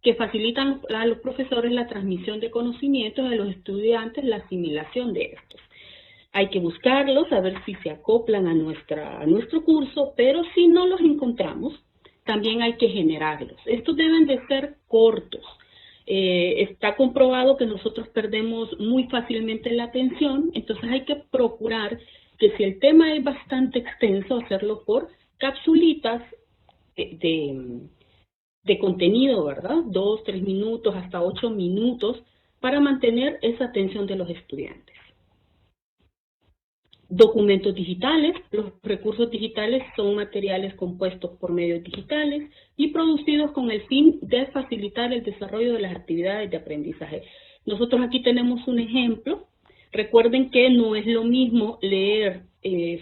que facilitan a los profesores la transmisión de conocimientos a los estudiantes, la asimilación de estos. Hay que buscarlos, a ver si se acoplan a nuestro curso, pero si no los encontramos, también hay que generarlos. Estos deben de ser cortos. Está comprobado que nosotros perdemos muy fácilmente la atención, entonces hay que procurar que si el tema es bastante extenso, hacerlo por capsulitas de contenido, ¿verdad? 2, 3 minutos, hasta 8 minutos, para mantener esa atención de los estudiantes. Documentos digitales. Los recursos digitales son materiales compuestos por medios digitales y producidos con el fin de facilitar el desarrollo de las actividades de aprendizaje. Nosotros aquí tenemos un ejemplo. Recuerden que no es lo mismo leer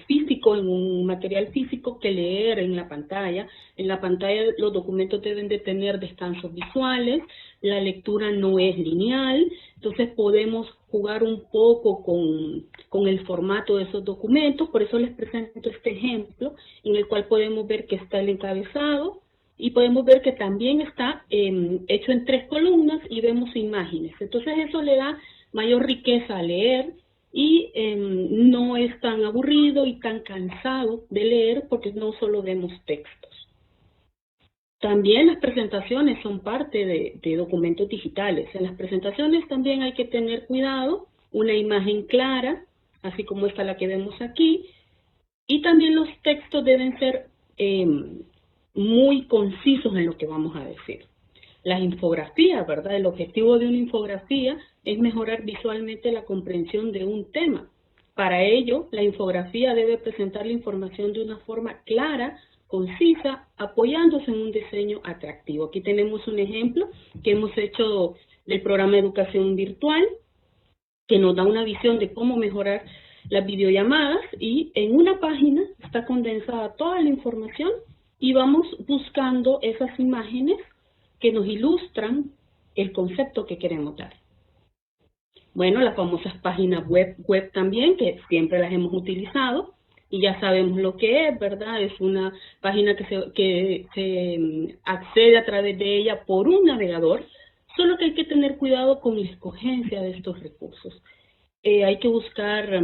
físico, en un material físico, que leer en la pantalla. En la pantalla los documentos deben de tener descansos visuales, la lectura no es lineal, entonces podemos jugar un poco con el formato de esos documentos. Por eso les presento este ejemplo, en el cual podemos ver que está el encabezado, y podemos ver que también está hecho en 3 columnas y vemos imágenes. Entonces eso le da mayor riqueza a leer y no es tan aburrido y tan cansado de leer, porque no solo vemos textos. También las presentaciones son parte de documentos digitales. En las presentaciones también hay que tener cuidado, una imagen clara, así como esta la que vemos aquí, y también los textos deben ser muy concisos en lo que vamos a decir. Las infografías, ¿verdad? El objetivo de una infografía es mejorar visualmente la comprensión de un tema. Para ello, la infografía debe presentar la información de una forma clara, concisa, apoyándose en un diseño atractivo. Aquí tenemos un ejemplo que hemos hecho del programa de educación virtual, que nos da una visión de cómo mejorar las videollamadas, y en una página está condensada toda la información y vamos buscando esas imágenes que nos ilustran el concepto que queremos dar. Bueno, las famosas páginas web también, que siempre las hemos utilizado. y ya sabemos lo que es, ¿verdad? Es una página que se accede a través de ella por un navegador, solo que hay que tener cuidado con la escogencia de estos recursos. Hay que buscar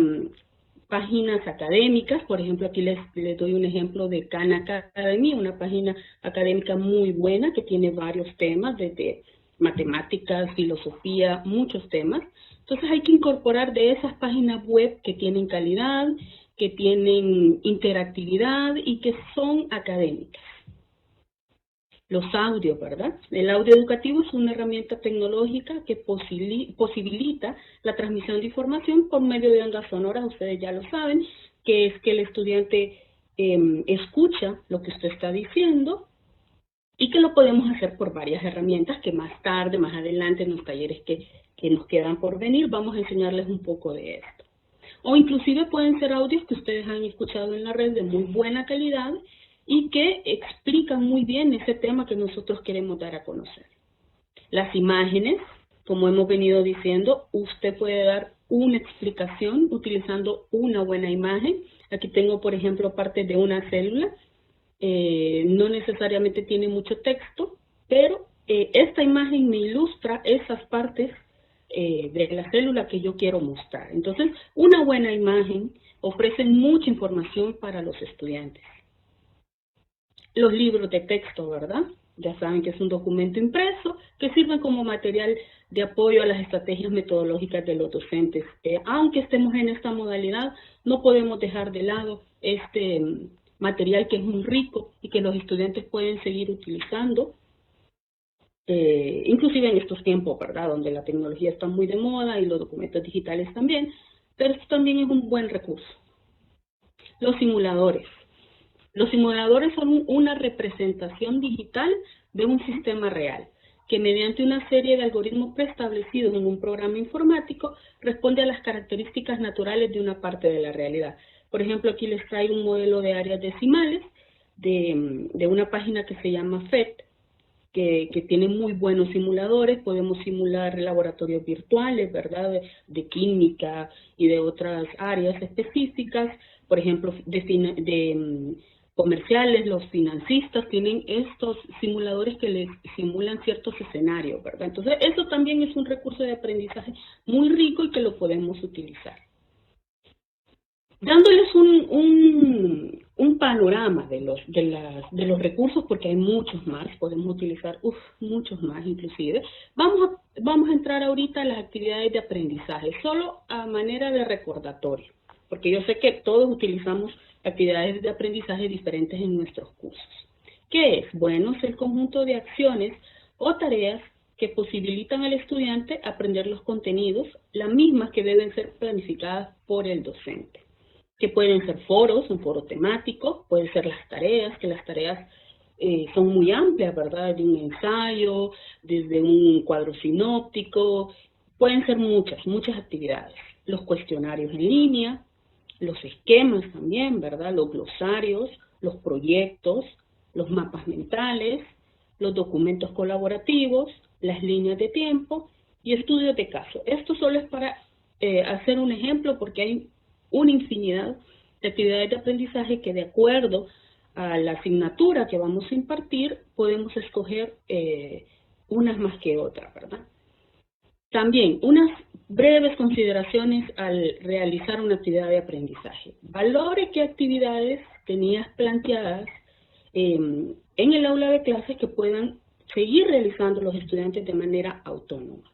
páginas académicas, por ejemplo, aquí les doy un ejemplo de Khan Academy, una página académica muy buena que tiene varios temas, desde matemáticas, filosofía, muchos temas. Entonces hay que incorporar de esas páginas web que tienen calidad, que tienen interactividad y que son académicas. Los audios, ¿verdad? El audio educativo es una herramienta tecnológica que posibilita la transmisión de información por medio de ondas sonoras, ustedes ya lo saben, que es que el estudiante escucha lo que usted está diciendo y que lo podemos hacer por varias herramientas que más tarde, más adelante en los talleres que nos quedan por venir, vamos a enseñarles un poco de esto. O inclusive pueden ser audios que ustedes han escuchado en la red de muy buena calidad y que explican muy bien ese tema que nosotros queremos dar a conocer. Las imágenes, como hemos venido diciendo, usted puede dar una explicación utilizando una buena imagen. Aquí tengo, por ejemplo, parte de una célula. No necesariamente tiene mucho texto, pero esta imagen me ilustra esas partes de la célula que yo quiero mostrar. Entonces, una buena imagen ofrece mucha información para los estudiantes. Los libros de texto, ¿verdad? Ya saben que es un documento impreso que sirve como material de apoyo a las estrategias metodológicas de los docentes. Aunque estemos en esta modalidad, no podemos dejar de lado este material que es muy rico y que los estudiantes pueden seguir utilizando, inclusive en estos tiempos, ¿verdad? Donde la tecnología está muy de moda y los documentos digitales también, pero esto también es un buen recurso. Los simuladores. Los simuladores son una representación digital de un sistema real, que mediante una serie de algoritmos preestablecidos en un programa informático responde a las características naturales de una parte de la realidad. Por ejemplo, aquí les traigo un modelo de áreas decimales de una página que se llama PhET, que tiene muy buenos simuladores. Podemos simular laboratorios virtuales, ¿verdad? De química y de otras áreas específicas. Por ejemplo, comerciales, los financistas tienen estos simuladores que les simulan ciertos escenarios, ¿verdad? Entonces, eso también es un recurso de aprendizaje muy rico y que lo podemos utilizar. Dándoles un panorama de los recursos, porque hay muchos más, podemos utilizar muchos más inclusive. Vamos a entrar ahorita a las actividades de aprendizaje, solo a manera de recordatorio, porque yo sé que todos utilizamos actividades de aprendizaje diferentes en nuestros cursos. ¿Qué es? Bueno, es el conjunto de acciones o tareas que posibilitan al estudiante aprender los contenidos, las mismas que deben ser planificadas por el docente, que pueden ser foros, un foro temático, pueden ser las tareas, que las tareas son muy amplias, ¿verdad? De un ensayo, desde un cuadro sinóptico, pueden ser muchas actividades. Los cuestionarios en línea, los esquemas también, ¿verdad? Los glosarios, los proyectos, los mapas mentales, los documentos colaborativos, las líneas de tiempo y estudios de caso. Esto solo es para hacer un ejemplo, porque hay una infinidad de actividades de aprendizaje que, de acuerdo a la asignatura que vamos a impartir, podemos escoger unas más que otras, ¿verdad? También unas breves consideraciones al realizar una actividad de aprendizaje. Valore qué actividades tenías planteadas en el aula de clases que puedan seguir realizando los estudiantes de manera autónoma.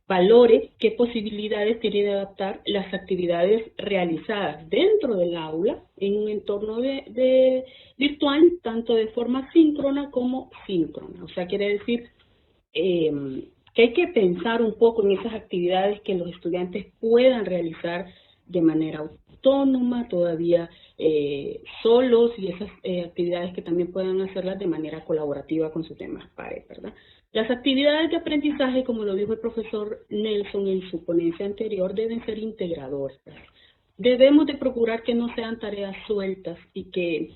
Valore qué posibilidades tiene de adaptar las actividades realizadas dentro del aula en un entorno virtual, tanto de forma síncrona como síncrona. O sea, quiere decir que hay que pensar un poco en esas actividades que los estudiantes puedan realizar de manera autónoma, todavía solos, y esas actividades que también puedan hacerlas de manera colaborativa con sus demás pares, ¿verdad? Las actividades de aprendizaje, como lo dijo el profesor Nelson en su ponencia anterior, deben ser integradoras. Debemos de procurar que no sean tareas sueltas y que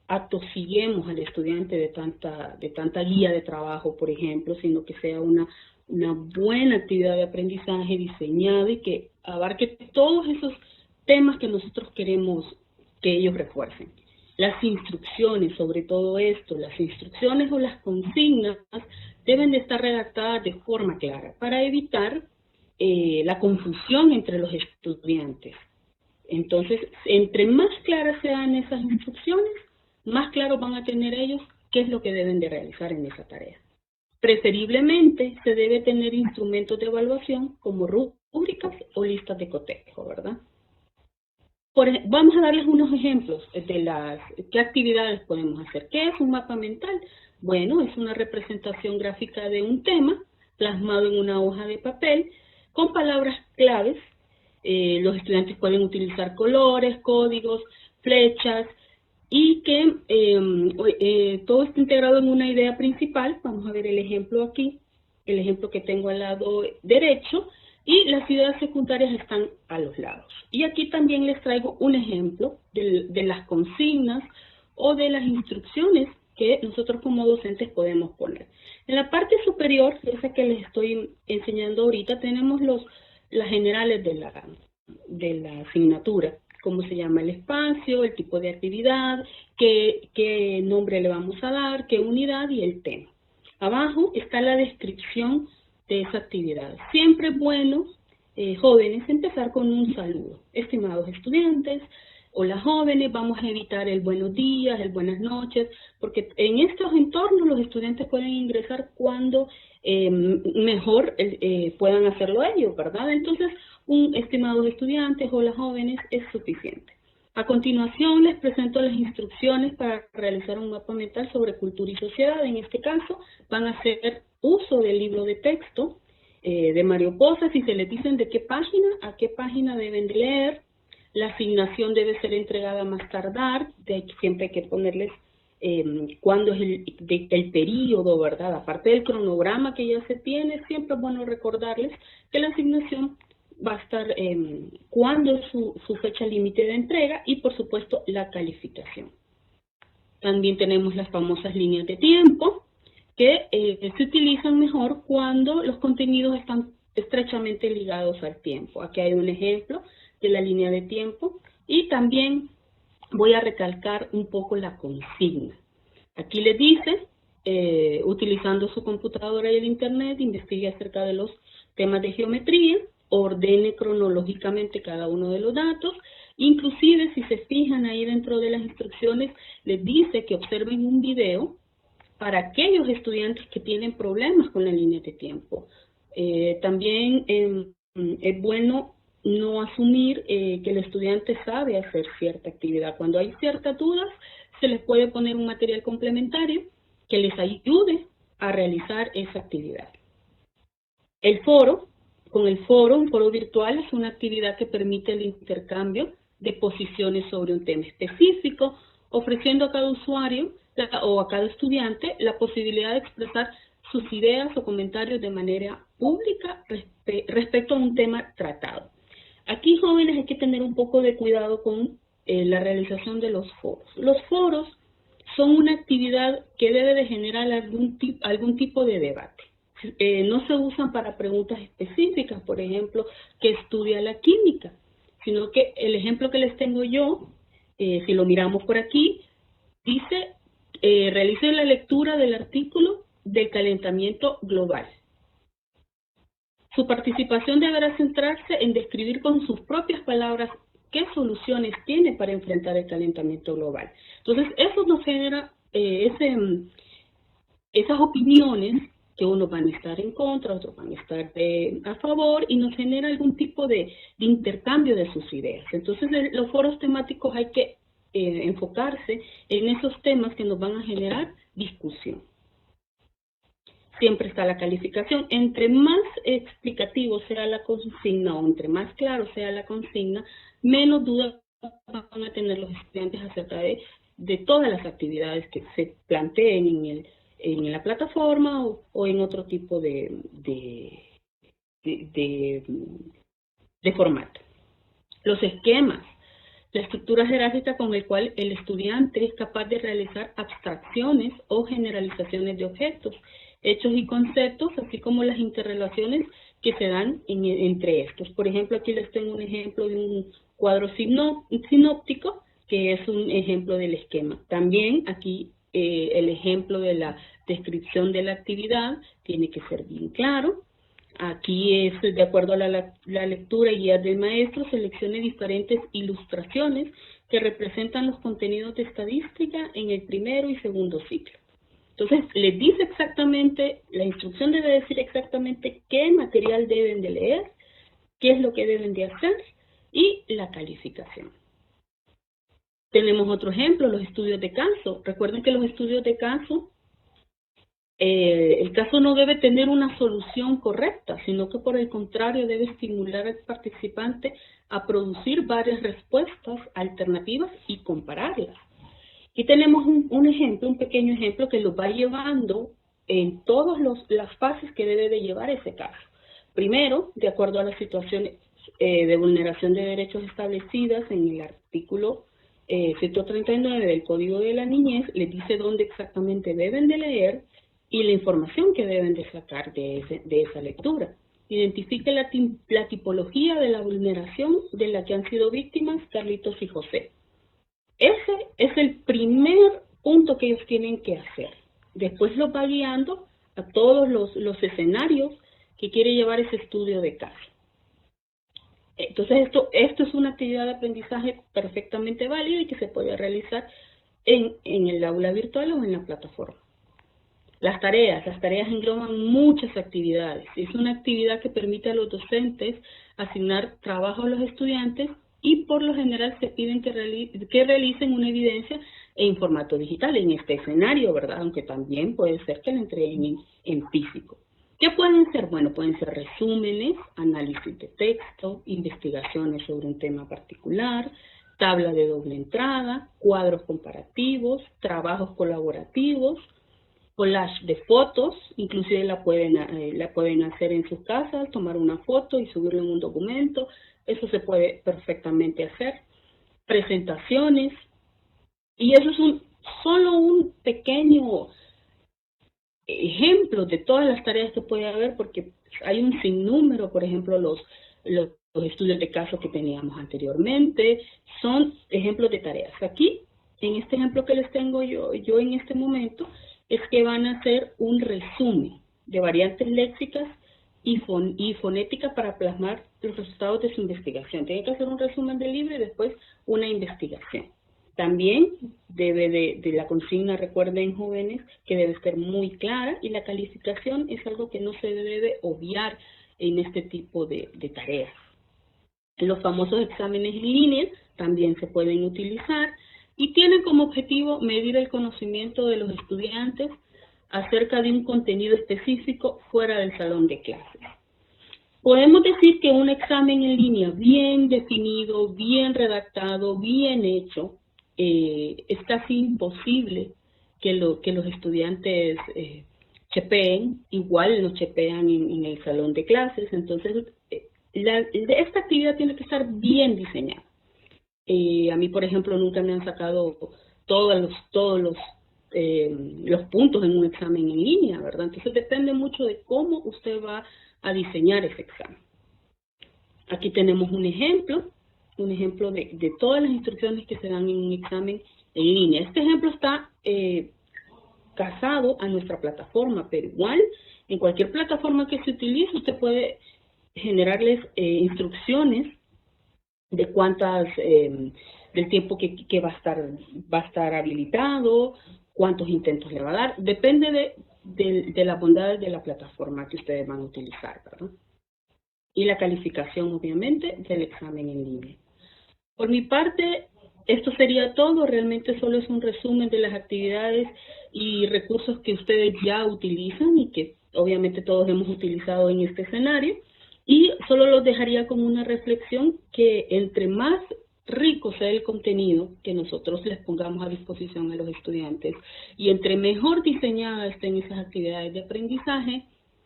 atosiguemos al estudiante de tanta guía de trabajo, por ejemplo, sino que sea una buena actividad de aprendizaje diseñada y que abarque todos esos temas que nosotros queremos que ellos refuercen. Las instrucciones sobre todo esto, las instrucciones o las consignas deben de estar redactadas de forma clara para evitar la confusión entre los estudiantes. Entonces, entre más claras sean esas instrucciones, más claro van a tener ellos qué es lo que deben de realizar en esa tarea. Preferiblemente se debe tener instrumentos de evaluación como rúbricas o listas de cotejo, ¿verdad? Vamos a darles unos ejemplos de qué actividades podemos hacer. ¿Qué es un mapa mental? Bueno, es una representación gráfica de un tema plasmado en una hoja de papel con palabras claves. Los estudiantes pueden utilizar colores, códigos, flechas, y que todo está integrado en una idea principal. Vamos a ver el ejemplo aquí, el ejemplo que tengo al lado derecho, y las ideas secundarias están a los lados. Y aquí también les traigo un ejemplo de las consignas o de las instrucciones que nosotros como docentes podemos poner. En la parte superior, esa que les estoy enseñando ahorita, tenemos las generales de la asignatura, cómo se llama el espacio, el tipo de actividad, qué nombre le vamos a dar, qué unidad y el tema. Abajo está la descripción de esa actividad. Siempre es bueno, jóvenes, empezar con un saludo. Estimados estudiantes, hola jóvenes, vamos a evitar el buenos días, el buenas noches, porque en estos entornos los estudiantes pueden ingresar cuando mejor puedan hacerlo ellos, ¿verdad? Entonces, un estimados estudiantes, hola jóvenes, es suficiente. A continuación les presento las instrucciones para realizar un mapa mental sobre cultura y sociedad. En este caso van a hacer uso del libro de texto de Mario Pozas, y se les dicen de qué página a qué página deben de leer. La asignación debe ser entregada más tardar, siempre hay que ponerles cuándo es el periodo, ¿verdad? Aparte del cronograma que ya se tiene, siempre es bueno recordarles que la asignación va a estar cuándo es su fecha límite de entrega y, por supuesto, la calificación. También tenemos las famosas líneas de tiempo, que se utilizan mejor cuando los contenidos están estrechamente ligados al tiempo. Aquí hay un ejemplo de la línea de tiempo, y también voy a recalcar un poco la consigna. Aquí les dice, utilizando su computadora y el internet, investigue acerca de los temas de geometría, ordene cronológicamente cada uno de los datos. Inclusive, si se fijan ahí dentro de las instrucciones, les dice que observen un video para aquellos estudiantes que tienen problemas con la línea de tiempo. También es bueno no asumir que el estudiante sabe hacer cierta actividad. Cuando hay ciertas dudas, se les puede poner un material complementario que les ayude a realizar esa actividad. El foro, un foro virtual es una actividad que permite el intercambio de posiciones sobre un tema específico, ofreciendo a cada usuario o a cada estudiante la posibilidad de expresar sus ideas o comentarios de manera pública respecto a un tema tratado. Aquí, jóvenes, hay que tener un poco de cuidado con la realización de los foros. Los foros son una actividad que debe de generar algún tipo de debate. No se usan para preguntas específicas, por ejemplo, ¿qué estudia la química? Sino que el ejemplo que les tengo yo, si lo miramos por aquí, dice, realice la lectura del artículo del calentamiento global. Su participación deberá centrarse en describir con sus propias palabras qué soluciones tiene para enfrentar el calentamiento global. Entonces, eso nos genera esas opiniones, que unos van a estar en contra, otros van a estar a favor, y nos genera algún tipo de intercambio de sus ideas. Entonces, los foros temáticos hay que enfocarse en esos temas que nos van a generar discusión. Siempre está la calificación. Entre más explicativo sea la consigna, o entre más claro sea la consigna, menos dudas van a tener los estudiantes acerca de todas las actividades que se planteen en la plataforma o en otro tipo de formato. Los esquemas, la estructura jerárquica con el cual el estudiante es capaz de realizar abstracciones o generalizaciones de objetos, hechos y conceptos, así como las interrelaciones que se dan entre estos. Por ejemplo, aquí les tengo un ejemplo de un cuadro sinóptico, que es un ejemplo del esquema. También aquí el ejemplo de la descripción de la actividad tiene que ser bien claro. Aquí es de acuerdo a la lectura y guía del maestro, seleccione diferentes ilustraciones que representan los contenidos de estadística en el primero y segundo ciclo. Entonces, les dice exactamente, la instrucción debe decir exactamente qué material deben de leer, qué es lo que deben de hacer y la calificación. Tenemos otro ejemplo, los estudios de caso. Recuerden que los estudios de caso, el caso no debe tener una solución correcta, sino que por el contrario debe estimular al participante a producir varias respuestas alternativas y compararlas. Aquí tenemos un ejemplo, un pequeño ejemplo que lo va llevando en todas las fases que debe de llevar ese caso. Primero, de acuerdo a las situaciones de vulneración de derechos establecidas en el artículo 139 del Código de la Niñez, les dice dónde exactamente deben de leer y la información que deben de sacar de esa lectura. Identifique la tipología de la vulneración de la que han sido víctimas Carlitos y José. Ese es el primer punto que ellos tienen que hacer. Después los va guiando a todos los escenarios que quiere llevar ese estudio de caso. Entonces esto es una actividad de aprendizaje perfectamente válida y que se puede realizar en el aula virtual o en la plataforma. Las tareas engloban muchas actividades. Es una actividad que permite a los docentes asignar trabajo a los estudiantes y por lo general se piden que realicen una evidencia en formato digital, en este escenario, ¿verdad? Aunque también puede ser que lo entreguen en físico. ¿Qué pueden ser? Bueno, pueden ser resúmenes, análisis de texto, investigaciones sobre un tema particular, tabla de doble entrada, cuadros comparativos, trabajos colaborativos, collage de fotos, inclusive la pueden hacer en sus casas, tomar una foto y subirla en un documento, eso se puede perfectamente hacer. Presentaciones, y eso es solo un pequeño ejemplo de todas las tareas que puede haber, porque hay un sinnúmero, por ejemplo, los estudios de caso que teníamos anteriormente, son ejemplos de tareas. Aquí, en este ejemplo que les tengo yo en este momento, es que van a hacer un resumen de variantes léxicas y fonética para plasmar los resultados de su investigación. Tienen que hacer un resumen del libro y después una investigación. También debe de la consigna, recuerden jóvenes, que debe ser muy clara, y la calificación es algo que no se debe obviar en este tipo de tareas. Los famosos exámenes en línea también se pueden utilizar y tienen como objetivo medir el conocimiento de los estudiantes acerca de un contenido específico fuera del salón de clases. Podemos decir que un examen en línea bien definido, bien redactado, bien hecho, es casi imposible que los estudiantes chepeen, igual los chepean en el salón de clases. Entonces, esta actividad tiene que estar bien diseñada. A mí, por ejemplo, nunca me han sacado todos los puntos en un examen en línea, ¿verdad? Entonces depende mucho de cómo usted va a diseñar ese examen. Aquí tenemos un ejemplo de todas las instrucciones que se dan en un examen en línea. Este ejemplo está casado a nuestra plataforma, pero igual en cualquier plataforma que se utilice usted puede generarles instrucciones de del tiempo que va a estar habilitado, cuántos intentos le va a dar, depende de la bondad de la plataforma que ustedes van a utilizar, ¿verdad? Y la calificación, obviamente, del examen en línea. Por mi parte, esto sería todo. Realmente solo es un resumen de las actividades y recursos que ustedes ya utilizan y que obviamente todos hemos utilizado en este escenario. Y solo los dejaría con una reflexión, que entre más rico sea el contenido que nosotros les pongamos a disposición a los estudiantes y entre mejor diseñadas estén esas actividades de aprendizaje,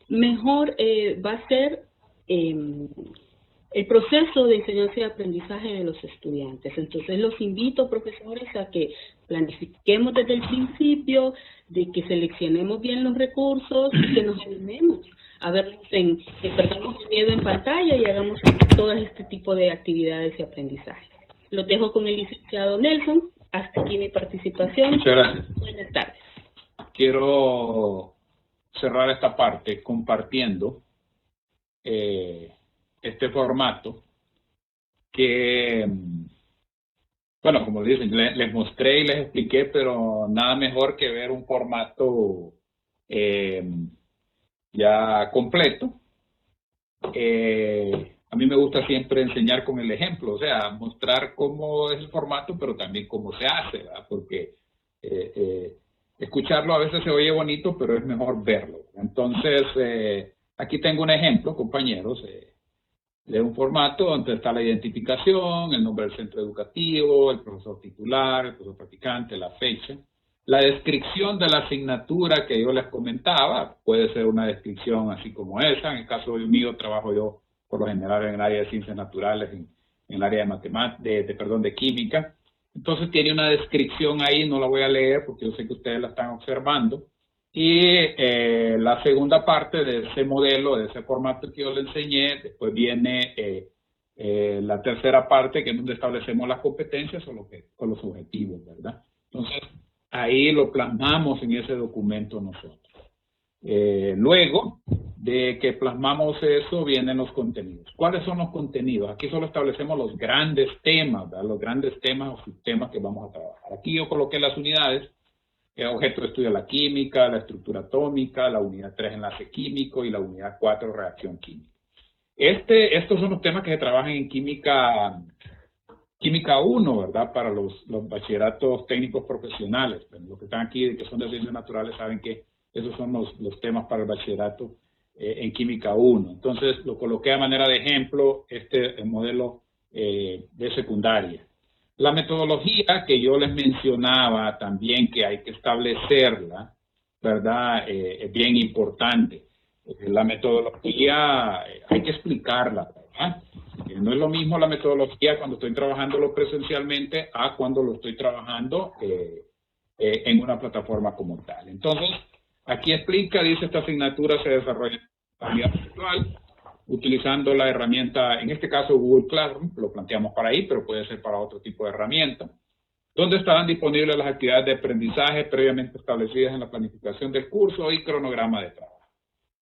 mejor va a ser el proceso de enseñanza y aprendizaje de los estudiantes. Entonces los invito, profesores, a que planifiquemos desde el principio, de que seleccionemos bien los recursos y que nos animemos vernos perdamos el miedo en pantalla y hagamos todo este tipo de actividades y aprendizaje. Los dejo con el licenciado Nelson. Hasta aquí mi participación. Muchas gracias. Buenas tardes. Quiero cerrar esta parte compartiendo este formato que, bueno, como dicen, les mostré y les expliqué, pero nada mejor que ver un formato ya completo. A mí me gusta siempre enseñar con el ejemplo, o sea, mostrar cómo es el formato, pero también cómo se hace, ¿verdad? Porque escucharlo a veces se oye bonito, pero es mejor verlo. Entonces, aquí tengo un ejemplo, compañeros, de un formato donde está la identificación, el nombre del centro educativo, el profesor titular, el profesor practicante, la fecha. La descripción de la asignatura que yo les comentaba, puede ser una descripción así como esa. En el caso mío, trabajo yo por lo general en el área de ciencias naturales, en el área de matemáticas, de química. Entonces tiene una descripción ahí, no la voy a leer porque yo sé que ustedes la están observando. Y la segunda parte de ese modelo, de ese formato que yo le enseñé, después viene la tercera parte, que es donde establecemos las competencias o los objetivos, ¿verdad? Entonces, ahí lo plasmamos en ese documento nosotros. Luego de que plasmamos eso, vienen los contenidos. ¿Cuáles son los contenidos? Aquí solo establecemos los grandes temas, ¿verdad? Los grandes temas o subtemas que vamos a trabajar. Aquí yo coloqué las unidades, objeto de estudio de la química, la estructura atómica, la unidad 3 enlace químico y la unidad 4 reacción química. Estos son los temas que se trabajan en química 1, ¿verdad? Para los bachilleratos técnicos profesionales. Bueno, los que están aquí, que son de ciencias naturales, saben que esos son los temas para el bachillerato en química 1. Entonces, lo coloqué a manera de ejemplo, el modelo de secundaria. La metodología que yo les mencionaba también, que hay que establecerla, ¿verdad? Es bien importante. La metodología hay que explicarla, ¿verdad? No es lo mismo la metodología cuando estoy trabajándolo presencialmente a cuando lo estoy trabajando en una plataforma como tal. Entonces, aquí explica, dice, esta asignatura se desarrolla en la realidad virtual, utilizando la herramienta, en este caso Google Classroom, lo planteamos para ahí, pero puede ser para otro tipo de herramienta, donde estarán disponibles las actividades de aprendizaje previamente establecidas en la planificación del curso y cronograma de trabajo,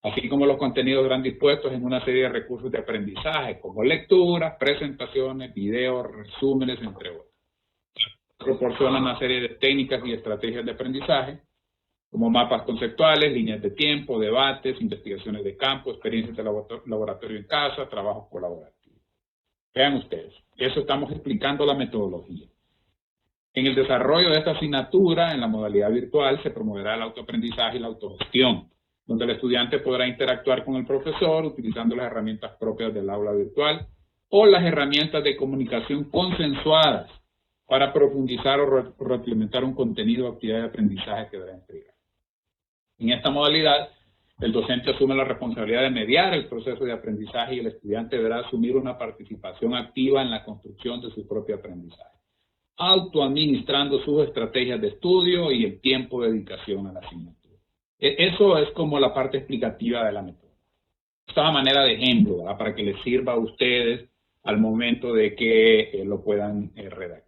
así como los contenidos serán dispuestos en una serie de recursos de aprendizaje, como lecturas, presentaciones, videos, resúmenes, entre otros. Proporcionan una serie de técnicas y estrategias de aprendizaje, como mapas conceptuales, líneas de tiempo, debates, investigaciones de campo, experiencias de laboratorio en casa, trabajos colaborativos. Vean ustedes, eso estamos explicando la metodología. En el desarrollo de esta asignatura, en la modalidad virtual, se promoverá el autoaprendizaje y la autogestión, donde el estudiante podrá interactuar con el profesor utilizando las herramientas propias del aula virtual o las herramientas de comunicación consensuadas para profundizar o retroalimentar un contenido o actividad de aprendizaje que deberá entregar. En esta modalidad, el docente asume la responsabilidad de mediar el proceso de aprendizaje y el estudiante deberá asumir una participación activa en la construcción de su propio aprendizaje, autoadministrando sus estrategias de estudio y el tiempo de dedicación a la asignatura. Eso es como la parte explicativa de la método. Esta manera de ejemplo, ¿verdad? Para que les sirva a ustedes al momento de que lo puedan redactar.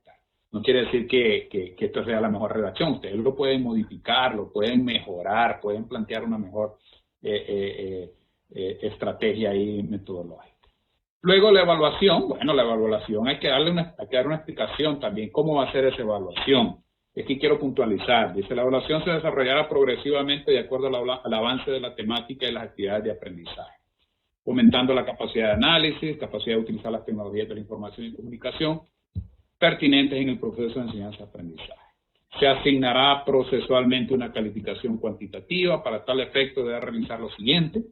No quiere decir que esta sea la mejor redacción. Ustedes lo pueden modificar, lo pueden mejorar, pueden plantear una mejor estrategia y metodológica. Luego la evaluación. Bueno, la evaluación hay que dar una explicación también. ¿Cómo va a ser esa evaluación? Aquí quiero puntualizar. Dice, la evaluación se desarrollará progresivamente de acuerdo al avance de la temática y las actividades de aprendizaje, fomentando la capacidad de análisis, capacidad de utilizar las tecnologías de la información y comunicación pertinentes en el proceso de enseñanza-aprendizaje. Se asignará procesualmente una calificación cuantitativa. Para tal efecto debe realizar lo siguiente: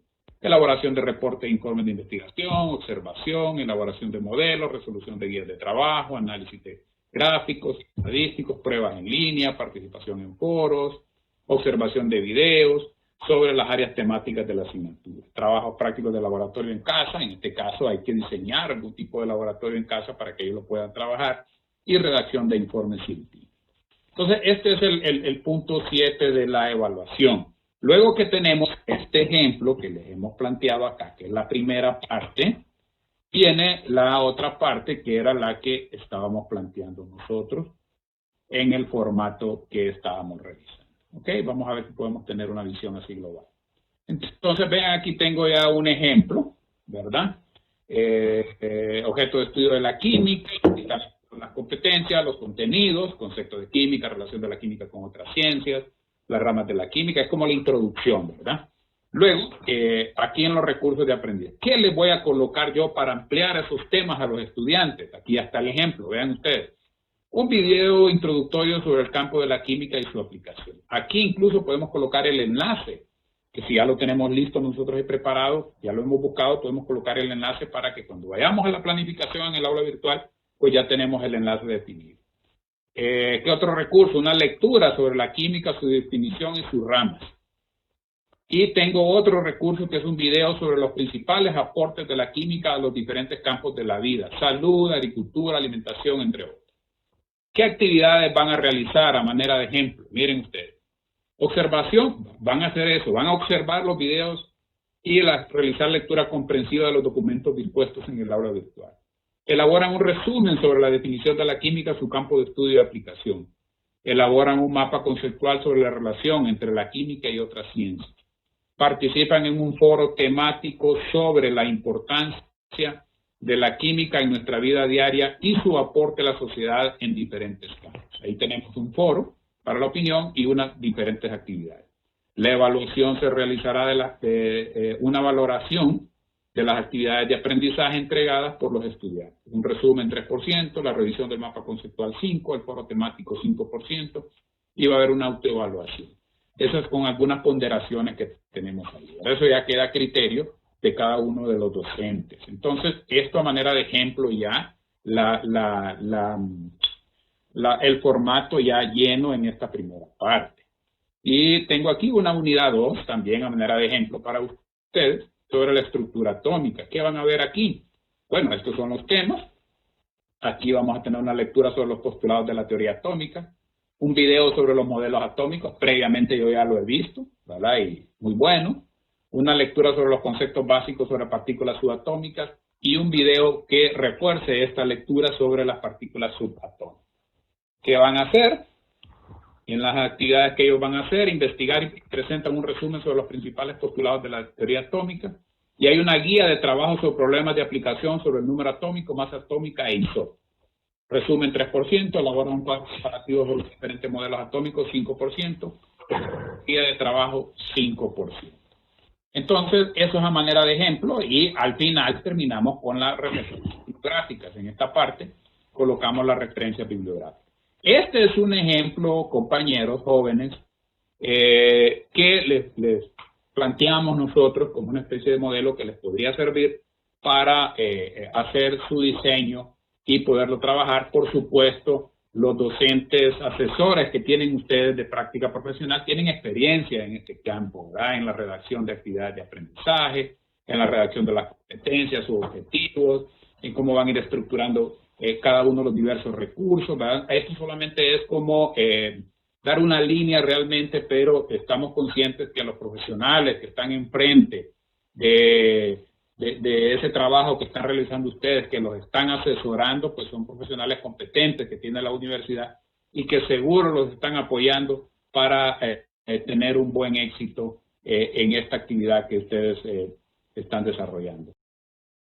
elaboración de reportes e informes de investigación, observación, elaboración de modelos, resolución de guías de trabajo, análisis de gráficos, estadísticos, pruebas en línea, participación en foros, observación de videos sobre las áreas temáticas de la asignatura, trabajos prácticos de laboratorio en casa. En este caso hay que diseñar algún tipo de laboratorio en casa para que ellos lo puedan trabajar, y redacción de informes científicos. Entonces, este es el punto 7 de la evaluación. Luego que tenemos este ejemplo que les hemos planteado acá, que es la primera parte, viene la otra parte que era la que estábamos planteando nosotros en el formato que estábamos revisando. ¿Ok? Vamos a ver si podemos tener una visión así global. Entonces, vean, aquí tengo ya un ejemplo, ¿verdad? Objeto de estudio de la química, las competencias, los contenidos, conceptos de química, relación de la química con otras ciencias, las ramas de la química, es como la introducción, ¿verdad? Luego, aquí en los recursos de aprendizaje, ¿qué les voy a colocar yo para ampliar esos temas a los estudiantes? Aquí está el ejemplo, vean ustedes. Un video introductorio sobre el campo de la química y su aplicación. Aquí incluso podemos colocar el enlace, que si ya lo tenemos listo nosotros y preparado, ya lo hemos buscado, podemos colocar el enlace para que cuando vayamos a la planificación en el aula virtual, pues ya tenemos el enlace definido. ¿Qué otro recurso? Una lectura sobre la química, su definición y sus ramas. Y tengo otro recurso que es un video sobre los principales aportes de la química a los diferentes campos de la vida. Salud, agricultura, alimentación, entre otros. ¿Qué actividades van a realizar a manera de ejemplo? Miren ustedes. Observación, van a hacer eso, van a observar los videos y realizar lectura comprensiva de los documentos dispuestos en el aula virtual. Elaboran un resumen sobre la definición de la química, su campo de estudio y aplicación. Elaboran un mapa conceptual sobre la relación entre la química y otras ciencias. Participan en un foro temático sobre la importancia de la química en nuestra vida diaria y su aporte a la sociedad en diferentes campos. Ahí tenemos un foro para la opinión y unas diferentes actividades. La evaluación se realizará de una valoración de las actividades de aprendizaje entregadas por los estudiantes. Un resumen 3%, la revisión del mapa conceptual 5%, el foro temático 5%, y va a haber una autoevaluación. Eso es con algunas ponderaciones que tenemos ahí. Eso ya queda a criterio de cada uno de los docentes. Entonces, esto a manera de ejemplo ya, el formato ya lleno en esta primera parte. Y tengo aquí una unidad 2 también a manera de ejemplo para ustedes sobre la estructura atómica. ¿Qué van a ver aquí? Bueno, estos son los temas. Aquí vamos a tener una lectura sobre los postulados de la teoría atómica, un video sobre los modelos atómicos, previamente yo ya lo he visto, ¿verdad? Y muy bueno. Una lectura sobre los conceptos básicos sobre partículas subatómicas y un video que refuerce esta lectura sobre las partículas subatómicas. ¿Qué van a hacer? En las actividades que ellos van a hacer, investigar y presentan un resumen sobre los principales postulados de la teoría atómica y hay una guía de trabajo sobre problemas de aplicación sobre el número atómico, masa atómica e isótopos. Resumen 3%, elaboran un cuadro comparativo de los diferentes modelos atómicos 5%, guía de trabajo 5%. Entonces, eso es a manera de ejemplo y al final terminamos con las referencias bibliográficas. En esta parte colocamos las referencias bibliográficas. Este es un ejemplo, compañeros jóvenes, que les planteamos nosotros como una especie de modelo que les podría servir para hacer su diseño y poderlo trabajar. Por supuesto, los docentes asesores que tienen ustedes de práctica profesional tienen experiencia en este campo, ¿verdad? En la redacción de actividades de aprendizaje, en la redacción de las competencias, sus objetivos, en cómo van a ir estructurando cada uno de los diversos recursos, ¿verdad? Esto solamente es como dar una línea realmente, pero estamos conscientes que los profesionales que están enfrente de ese trabajo que están realizando ustedes, que los están asesorando, pues son profesionales competentes que tiene la universidad y que seguro los están apoyando para tener un buen éxito en esta actividad que ustedes están desarrollando.